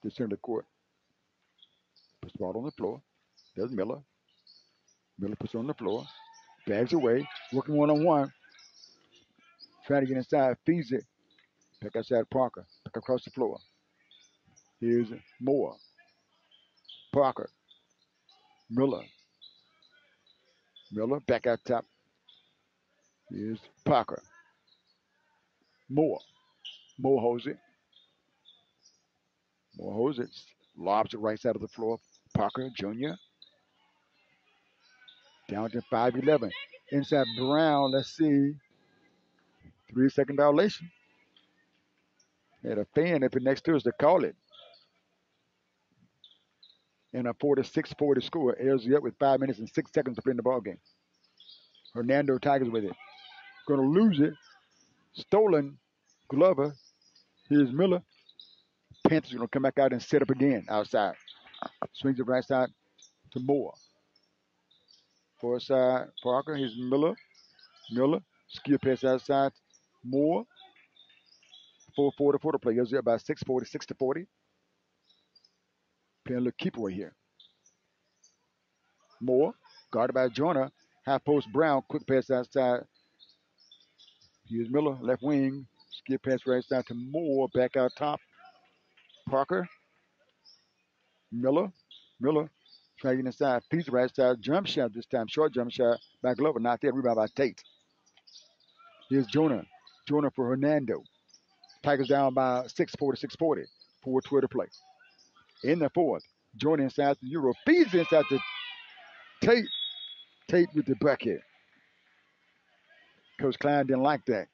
to center of the court. Puts the ball on the floor. There's Miller. Miller puts it on the floor. Bags away. Working one-on-one. Trying to get inside. Feeds it. Back outside Parker. Back across the floor. Here's Moore. Parker. Miller. Miller back out top. Here's Parker. Moore. Moore holds it. Moore holds it. Lobs it right side of the floor. Parker Jr. Down to 5-11. Inside Brown. Let's see. 3-second violation. Had a fan up next to us to call it. And a 46-40 score. ELZY up with 5 minutes and 6 seconds to play in the ball game. Hernando Tigers with it. Going to lose it. Stolen. Glover. Here's Miller. Panthers going to come back out and set up again outside. Swings it right side to Moore. Far side Parker. Here's Miller. Miller. Skill pass outside. Moore. 4:44 to play. ELZY up by 6, 46-40. Playing a little keep away here. Moore. Guarded by Jonah. Half post Brown. Quick pass outside. Here's Miller. Left wing. Skill pass right side to Moore. Back out top. Parker. Miller. Miller. Trying to get inside. Piece right side. Jump shot this time. Short jump shot by Glover. Not there. Rebound by Tate. Here's Jonah. Jonah for Hernando. Tigers down by 6, 46-40. 4:12 to play. In the fourth. Jonah inside the Euro. Feeds inside to Tate. Tate with the bucket. Coach Klein didn't like that.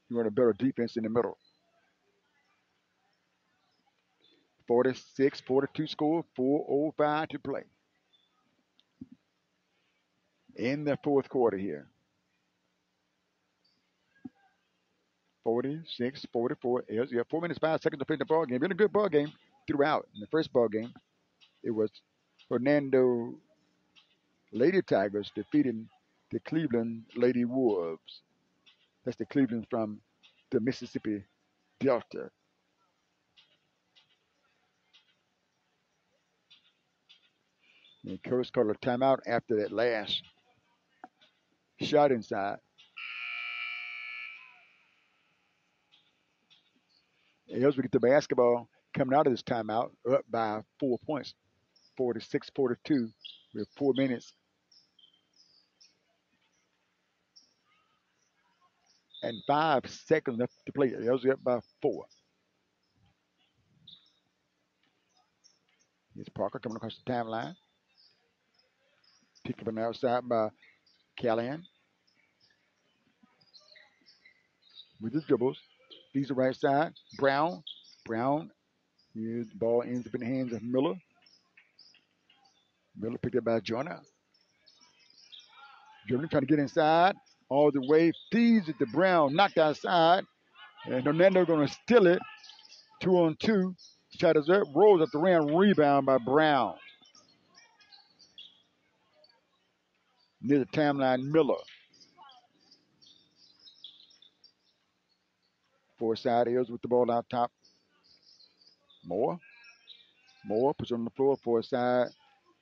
You want a better defense in the middle. 46-42 score. 4:05 to play. In the fourth quarter here. 46-44. ELZY up 4 minutes, 5 seconds to play the ball game. Been a good ball game throughout. In the first ball game, it was Hernando Lady Tigers defeating the Cleveland Lady Wolves. That's the Cleveland from the Mississippi Delta. And Coach called a timeout after that last shot inside. ELZY get the basketball coming out of this timeout up by 4 points. 46-42 with 4 minutes and 5 seconds left to play. ELZY up by 4. Here's Parker coming across the timeline. Picked up on the outside by Callahan with his dribbles. Leads the right side. Brown. Here's the ball ends up in the hands of Miller. Miller picked up by Joyner. Joyner trying to get inside. All the way. Feeds it to Brown. Knocked outside. And Hernando going to steal it. 2-on-2. Shot is up. Rolls up the rim. Rebound by Brown. Near the timeline, Miller. Four side Hills with the ball out top. Moore puts it on the floor. Four side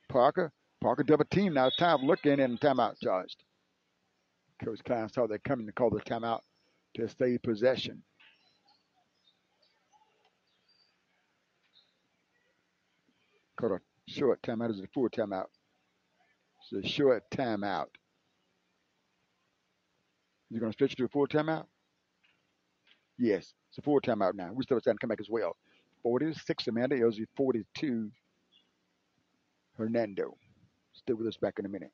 Parker. Parker double team now. Time looking and timeout charged. Coach Klein saw that coming to call the timeout to save possession. Called a short timeout. Is a full timeout? It's a short timeout. You going to stretch it to a full timeout? Yes, it's a full timeout now. We still trying to come back as well. 46 Amanda, ELZY 42 Hernando. Stay with us back in a minute.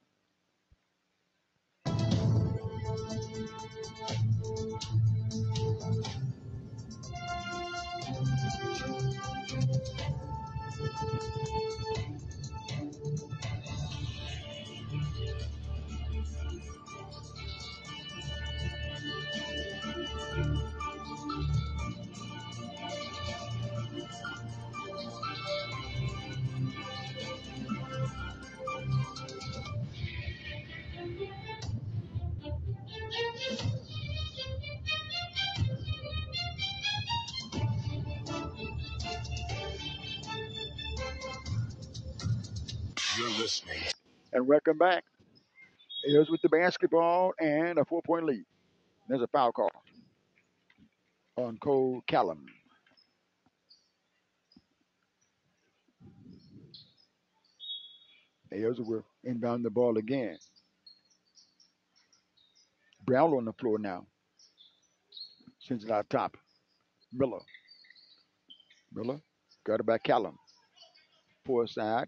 You're listening. And welcome back. Here's with the basketball and a 4-point lead. There's a foul call on Cole Callum. Here's will inbound the ball again. Brown on the floor now. Sends it out top. Miller got it by Callum. Four side.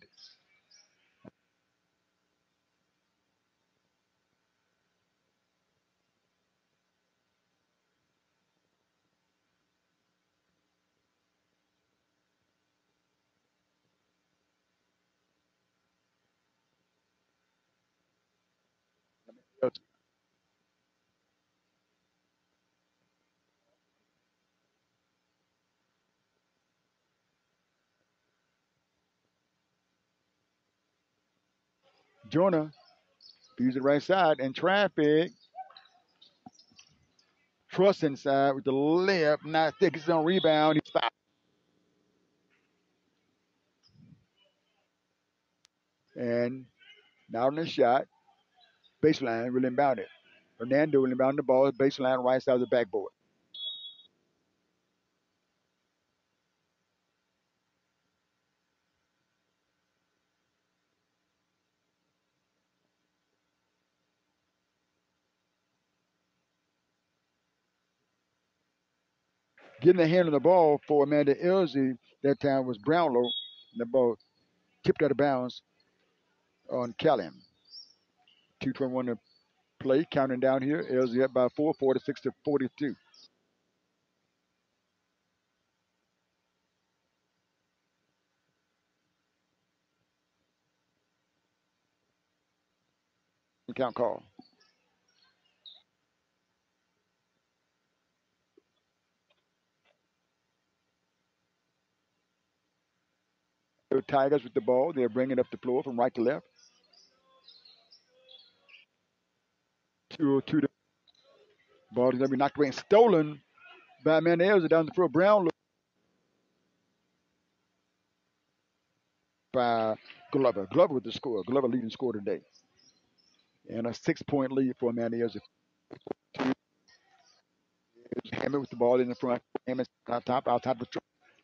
Jonah feeds it right side in traffic. Truss inside with the layup. Not thick. It's on rebound. He's fouled. And now on the shot. Baseline will inbound it. Hernando will inbound the ball. Baseline right side of the backboard. Getting the hand on the ball for Amanda ELZY that time was Brownlow. The ball tipped out of bounds on Callum. 2:21 to play. Counting down here. ELZY up by 4, 46-42. Count call. The Tigers with the ball. They're bringing up the floor from right to left. 2:02 to ball is going to be knocked away and stolen by Amanda ELZY down the floor. Brownlow by Glover. Glover with the score. Glover leading score today. And a 6-point lead for Amanda ELZY. Hammond with the ball in the front. Hammond on top. Out top of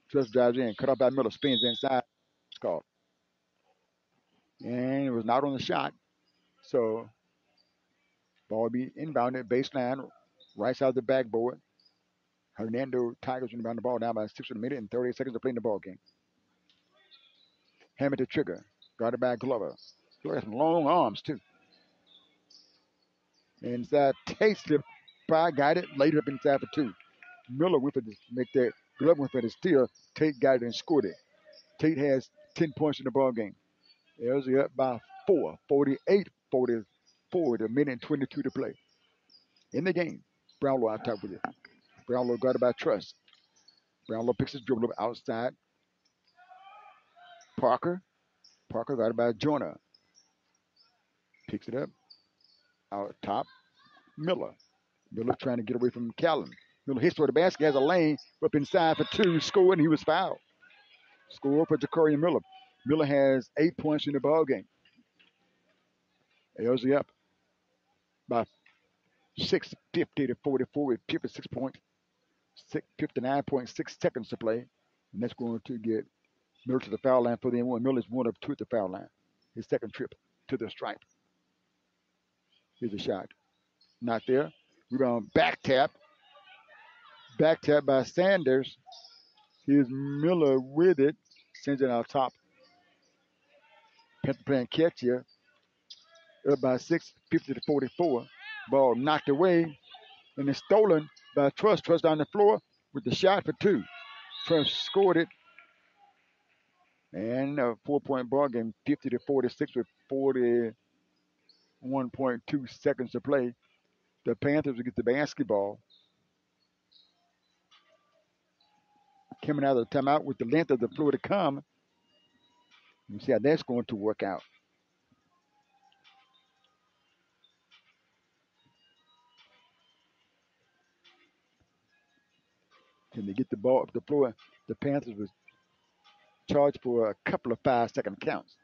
Truss drives in. Cut off by Miller. Spins inside. It's called. And it was not on the shot. So ball be inbounded, baseline, right side of the backboard. Hernando Tigers inbound the ball down by 6 minute and 38 seconds to play in the ball game. Hammer to trigger. Guarded by Glover. Glover has some long arms, too. Inside, Tate slipped by, got it, laid it up inside for 2. Miller went for to make that. Glover went for the steal. Tate got it and scored it. Tate has 10 points in the ball game. ELZY up by 4, 48-44 with a minute and 22 to play. In the game, Brownlow out top with it. Brownlow guarded by Trust. Brownlow picks his dribble up outside. Parker guarded by Joyner. Picks it up. Out top. Miller trying to get away from Callum. Miller hits for the basket, has a lane, up inside for 2, scored, and he was fouled. Score for Ja'Cory Miller. Miller has 8 points in the ball game. ELZY up by 6, 50-44 with 59.6 seconds to play. And that's going to get Miller to the foul line for the N1. Miller's 1 of 2 at the foul line. His second trip to the stripe. Here's a shot. Not there. Rebound, back tap. Back tap by Sanders. Here's Miller with it. Sends it out top. Panther playing catch here. Up by 6, 50-44. Ball knocked away. And it's stolen by Trust. Trust on the floor with the shot for 2. Trust scored it. And a 4-point ball game, 50-46 with 41.2 seconds to play. The Panthers will get the basketball. Coming out of the timeout with the length of the floor to come. We'll see how that's going to work out. Can they get the ball up the floor? The Panthers was charged for a couple of 5-second counts.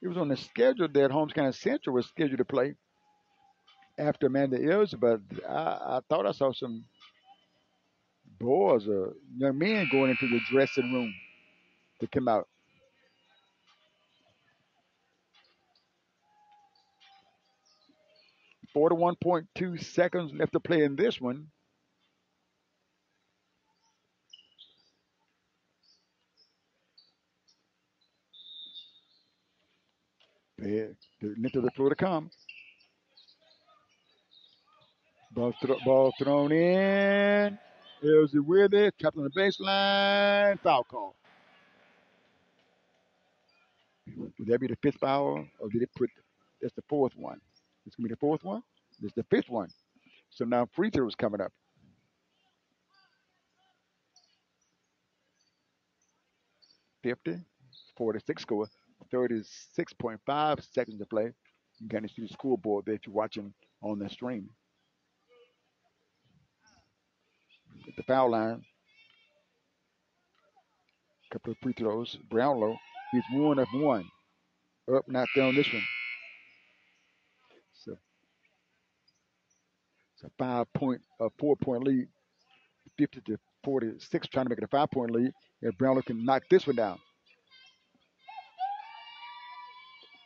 It was on the schedule that Holmes County Central was scheduled to play after Amanda ELZY, but I thought I saw some boys or young men going into the dressing room to come out. .2 seconds left to play in this one. The length of the floor to come. Ball thrown in. ELZY with it. Trapped on the baseline. Foul call. Would that be the 5th foul? Or did it put, that's the 4th one. It's going to be the 4th one? This is the 5th one. So now free throws coming up. 50-46 score. 36.5 seconds to play. You can see the scoreboard there if you're watching on the stream. At the foul line. Couple of free throws. Brownlow. He's 1 of 1. Up, not there on this one. So it's a 4-point lead. 50-46, trying to make it a 5-point lead. And Brownlow can knock this one down.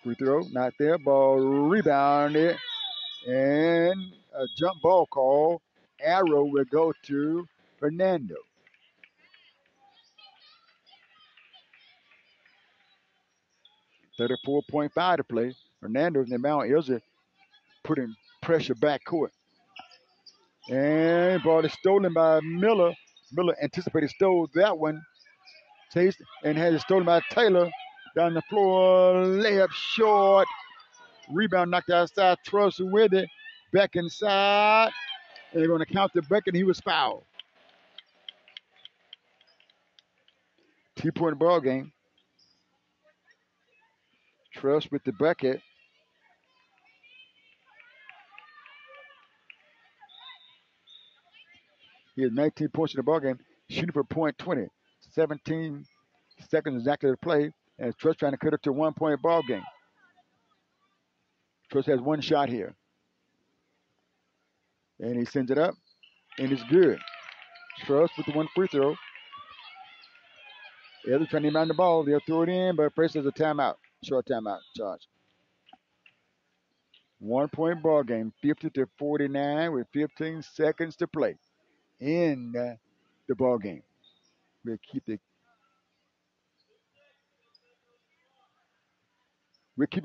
Free throw, not there. Ball rebounded. And a jump ball call. Arrow will go to Hernando. .34.5 to play. Hernando's in the mound. ELZY putting pressure back court. And ball is stolen by Miller. Miller anticipated, stole that one. Chased and had it stolen by Taylor. Down the floor, layup short. Rebound knocked outside. Trust with it. Back inside. And they're going to count the bucket, and he was fouled. 2-point ball game. Trust with the bucket. He has 19 points in the ball game. Shooting for .20. 17 seconds exactly to play. And Trust trying to cut it to a 1-point ball game. Trust has one shot here. And he sends it up, and it's good. Trust with the one free throw. They're trying to rebound the ball. They'll throw it in, but first there's a timeout. Short timeout charge. 1 point ball game, 50-49 with 15 seconds to play in the ball game. We'll keep it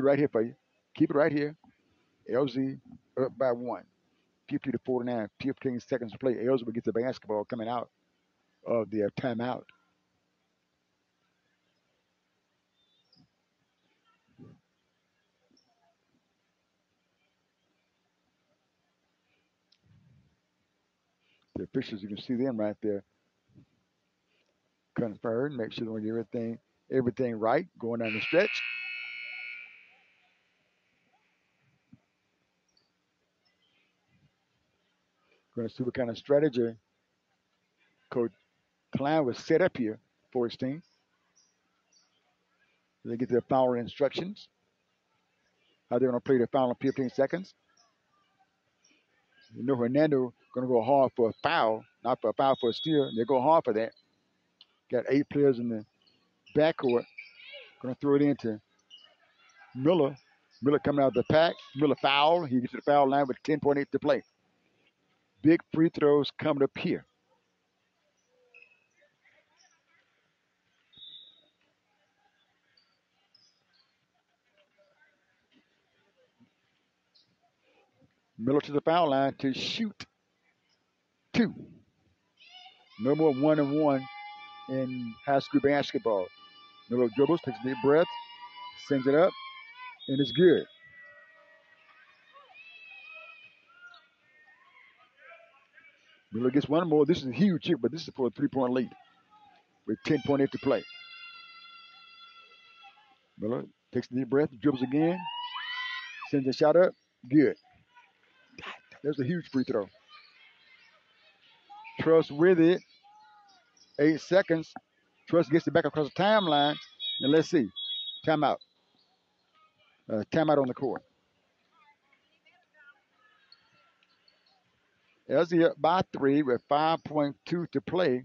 right here for you. Keep it right here. LZ up by 1. 50-49, 15 seconds to play. LZ will get the basketball coming out of their timeout. The officials, you can see them right there. Conferred, make sure they get everything right going down the stretch. Going to see what kind of strategy Coach Klein was set up here for his team. They get their final instructions. How they're going to play the final 15 seconds. You know, Hernando going to go hard for a foul, not for a foul, for a steal. They go hard for that. Got 8 players in the backcourt. Going to throw it into Miller. Miller coming out of the pack. Miller foul. He gets to the foul line with 10.8 to play. Big free throws coming up here. Miller to the foul line to shoot 2. No more 1-and-1 in high school basketball. Miller dribbles, takes a deep breath, sends it up, and it's good. Miller gets one more. This is a huge chip, but this is for a 3-point lead with 10.8 to play. Miller takes a deep breath, dribbles again, sends a shot up, good. There's a huge free throw. Truss with it, 8 seconds. Truss gets it back across the timeline, and let's see. Timeout. Timeout on the court. ELZY up by 3 with 5.2 to play.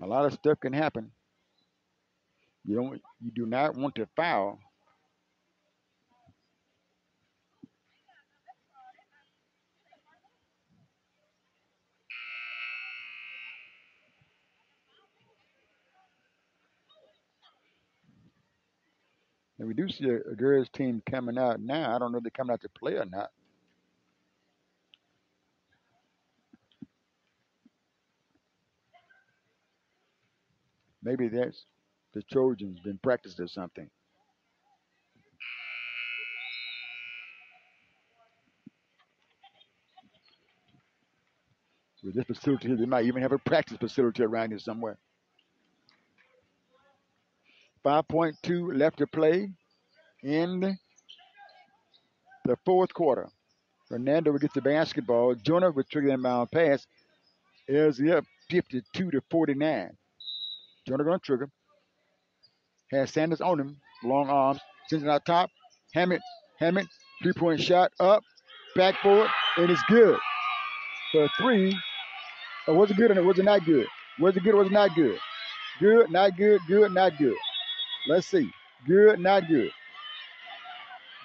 A lot of stuff can happen. You do not want to foul. And we do see a girls team coming out now. I don't know if they're coming out to play or not. Maybe that's the Trojans been practiced or something. With this facility, they might even have a practice facility around here somewhere. 5.2 left to play in the fourth quarter. Hernando will get the basketball. Jonah will trigger the inbound pass. ELZY up 52-49. Jonah going to trigger. Has Sanders on him. Long arms. Sends it out top. Hammett. 3-point shot up. Backboard. And it's good. For a 3. Or was it good or was it not good? Was it good or was it not good? Good, not good, good, not good. Let's see. Good, not good.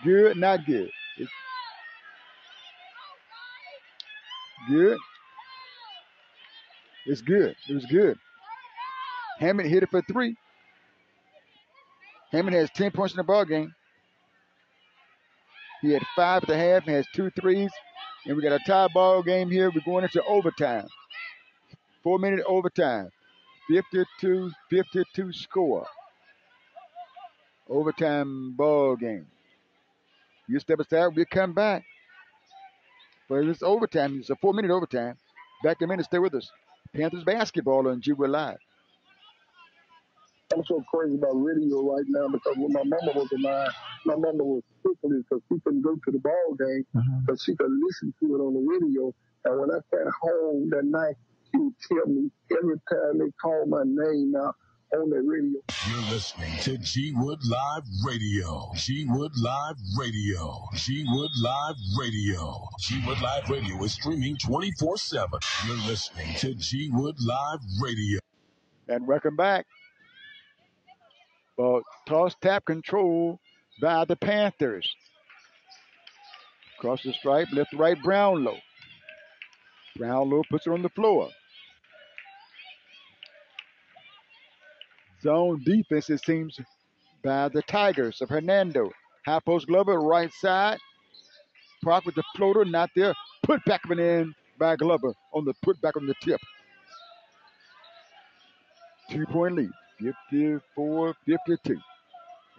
Good, not good. It's good. It's good. It was good. Hammond hit it for 3. Hammond has 10 points in the ball game. He had 5 at the half and has 2 threes. And we got a tie ball game here. We're going into overtime. 4-minute overtime. 52-52 score. Overtime ball game. You step aside, we'll come back. But it's overtime. It's a 4-minute overtime. Back in a minute, stay with us. Panthers basketball on G Wood Live. I'm so crazy about radio right now because when my mama was alive, my mama was sickly because she couldn't go to the ball game, but she could listen to it on the radio. And when I got home that night, she would tell me every time they called my name out on that radio. You're listening to G Wood Live Radio. G Wood Live Radio. G Wood Live Radio. G Wood Live Radio is streaming 24/7. You're listening to G Wood Live Radio. And welcome back. Toss tap control by the Panthers. Across the stripe, left to right, Brownlow. Brownlow puts her on the floor. Zone defense, it seems, by the Tigers of Hernando. High post Glover, right side. Park with the floater, not there. Put back of an in by Glover on the put back on the tip. 2-point lead, 54-52.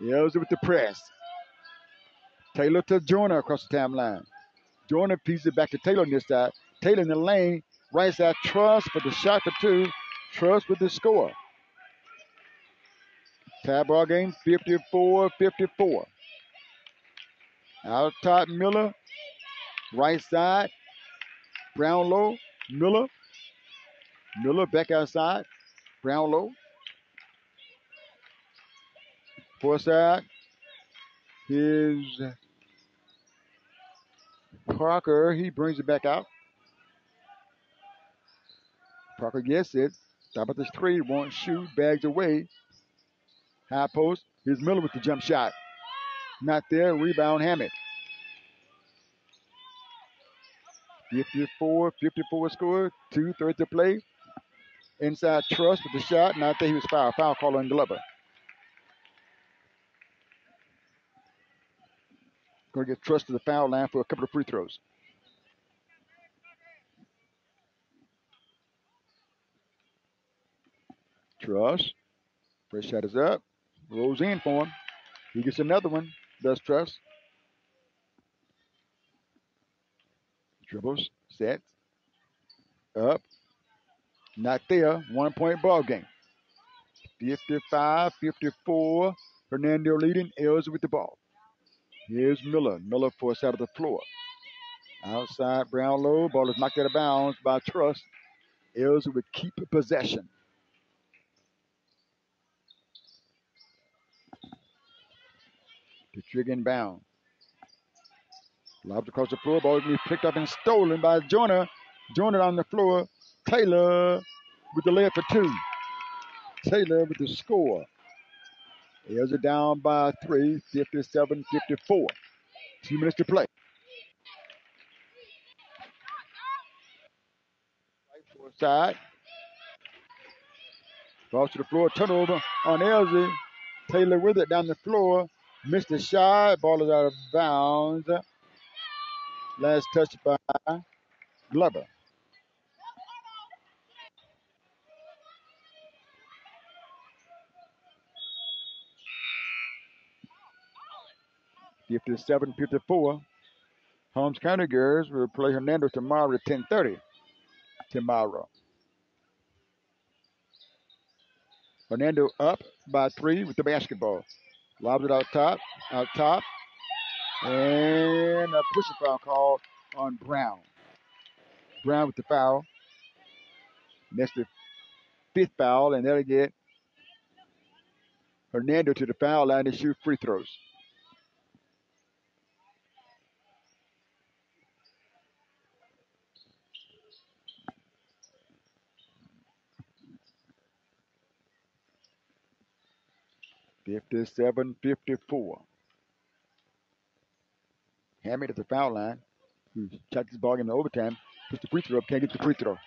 ELZY with the press. Taylor to Joyner across the timeline. Joyner feeds it back to Taylor on this side. Taylor in the lane. Right side, Truss for the shot for two. Truss with the score. Tie ball game, 54-54. Out top, Miller. Right side, Brownlow. Miller. Miller back outside. Brownlow. Far side is Parker. He brings it back out. Parker gets it. Top of the three. Won't shoot. Bags away. High post. Here's Miller with the jump shot. Not there. Rebound Hammett. 54 score. 2:30 to play. Inside Truss with the shot. Not there. He was foul. Foul call on Glover. Going to get Truss to the foul line for a couple of free throws. Truss. First shot is up. Rolls in for him. He gets another one. Does Truss. Dribbles. Sets. Up. Not there. 1 point ball game. 55-54. Hernando leading. ELZY with the ball. Here's Miller. Miller forced out of the floor. Outside Brownlow. Ball is knocked out of bounds by Truss. ELZY would keep possession. The trigger inbound. Lobs across the floor. Ball is going to be picked up and stolen by Joyner. Joyner on the floor. Taylor with the layup for two. Taylor with the score. ELZY down by 3, 57-54. 2 minutes to play. Right side. Ball to the floor. Turnover on ELZY. Taylor with it down the floor. Missed the shot. Ball is out of bounds. Last touch by Glover. (57-54). Holmes County Girls will play Hernando tomorrow at 10:30. Tomorrow. Hernando up by 3 with the basketball. Lobs it out top. And a pushing foul called on Brown. Brown with the foul. That's the 5th foul, and that'll get Hernando to the foul line to shoot free throws. (57-54). Hammett at the foul line. Who checked his ball in the overtime. Puts the free throw up. Can't get the free throw.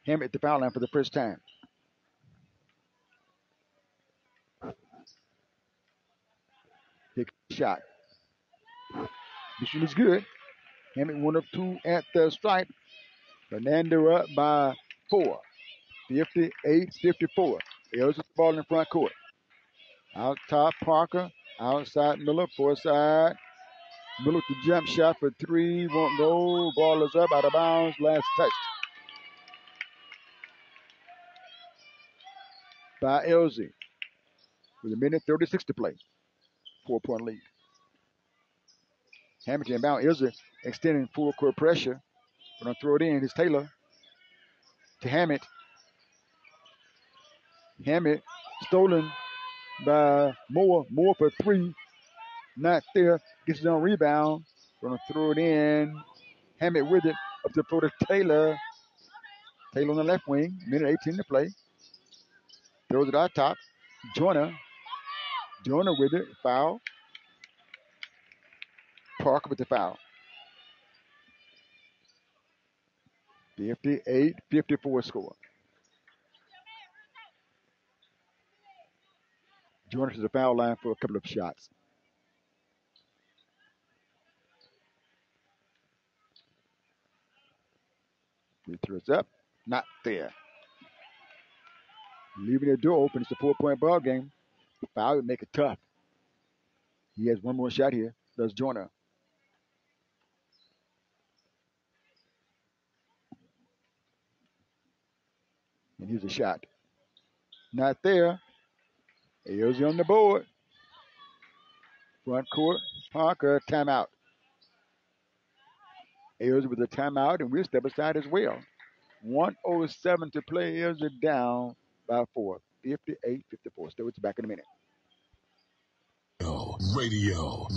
Hammett at the foul line for the first time. Big shot. This one is good. Hammett 1 of 2 at the stripe. Hernando up by 4. 58-54. ELZY the ball in the front court. Out top, Parker. Outside, Miller. Far side. Miller with the jump shot for 3. Won't go. Ball is up, out of bounds. Last touch by ELZY. With 1:36 to play. 4-point lead. Hamilton inbound. ELZY extending full court pressure. Going to throw it in. Here's Taylor to Hammett. Hammett stolen by Moore. Moore for three. Not there. Gets it on rebound. Gonna throw it in. Hammett with it. Up to throw to Taylor. Taylor on the left wing. Minute 18 to play. Throws it out top. Joyner. Joyner with it. Foul. Parker with the foul. 58-54 score. Joyner to the foul line for a couple of shots. Free throws up. Not there. Leaving the door open. It's a 4-point ball game. Foul would make it tough. He has one more shot here. Does Joyner. And here's a shot. Not there. ELZY on the board. Front court. Parker, timeout. ELZY with a timeout, and we'll step aside as well. 1:07 to play. ELZY down by 4. 58-54. Still, it's back in a minute. Radio.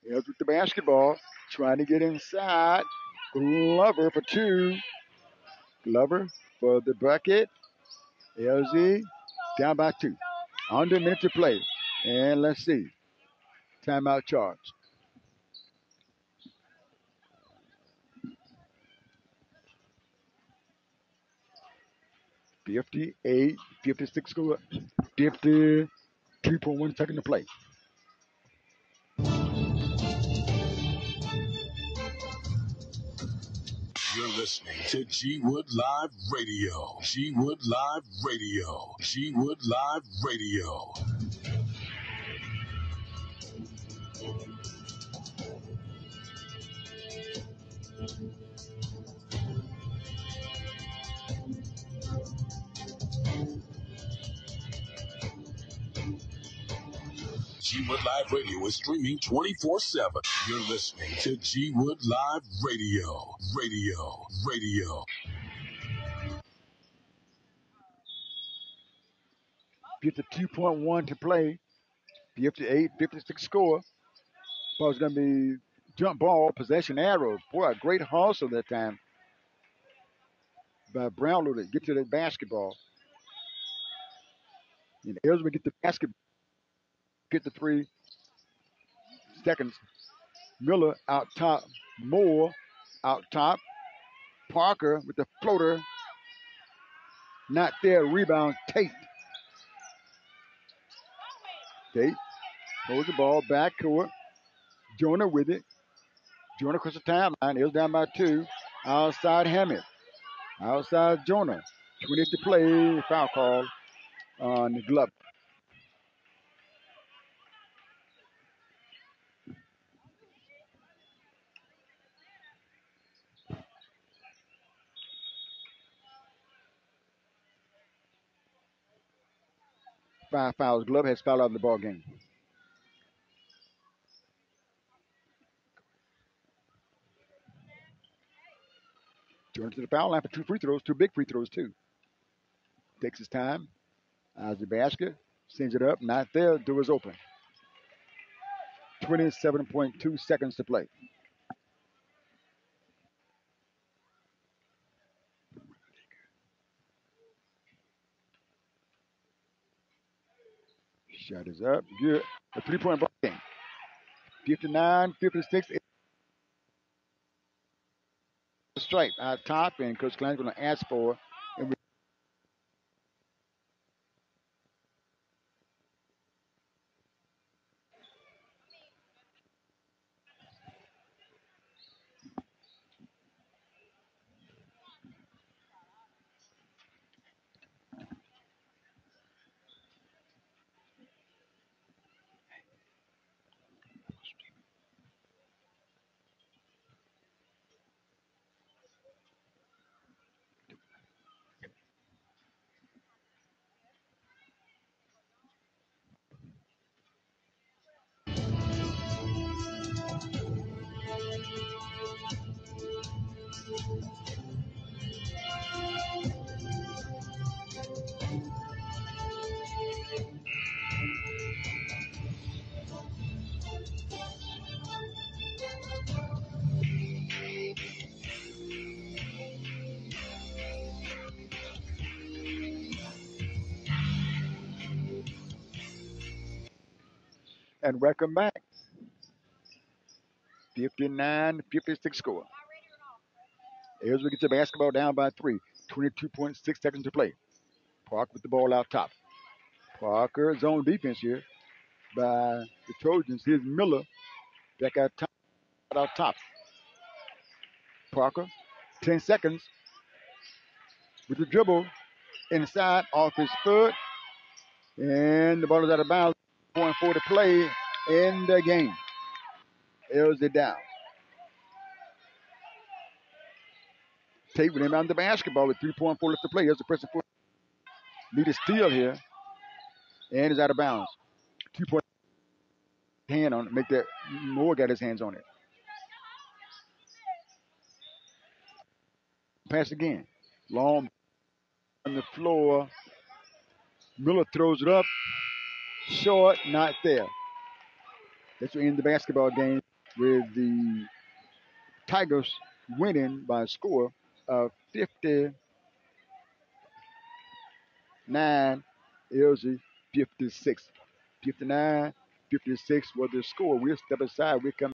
ELZY with the basketball. Trying to get inside. Glover for two. Glover for the bucket. ELZY down by 2. Under a minute to play. And let's see. Timeout charge. $58-56 score. 52.1 second to play. You're listening to G Wood Live Radio. G Wood Live Radio. G Wood Live Radio. G Wood Live Radio is streaming 24/7. You're listening to G Wood Live Radio. Radio. 52.1 to play. 58-56 score. Thought it was going to be jump ball, possession arrow. Boy, a great hustle that time by Brownlow to get to the basketball. And ELZY would get the basket, get the 3 seconds. Miller out top. Moore out top. Parker with the floater. Not there. Rebound. Tate holds the ball back court. Joyner with it. Joyner across the timeline. ELZY down by 2. Outside Hammett. Outside Joyner. 20 to play. Foul call on the glove. Five fouls. Glove has fouled out of the ball game. Joyner to the foul line for 2 free throws. 2 big free throws, too. Takes his time. Eyes the basket. Sends it up. Not there. Door is open. 27.2 seconds to play. Shot is up. Good. A 3-point ball game. 59-56. Strike out top, and Coach Klein's going to ask for. And welcome back. 59-56 score. As we get the basketball down by 3. 22.6 seconds to play. Parker with the ball out top. Parker zone defense here by the Trojans. Here's Miller back out top. Parker, 10 seconds with the dribble inside off his foot. And the ball is out of bounds. 0.4 to play in the game. ELZY down. Tate with him on the basketball with 3.4 left to play. Here's the pressing foot. Need a steal here. And is out of bounds. 2-point hand on it. Make that Moore got his hands on it. Pass again. Long on the floor. Miller throws it up. Short, not there. That's what ended the basketball game with the Tigers winning by a score of 59, ELZY 56. 59-56 was the score. We'll step aside. We come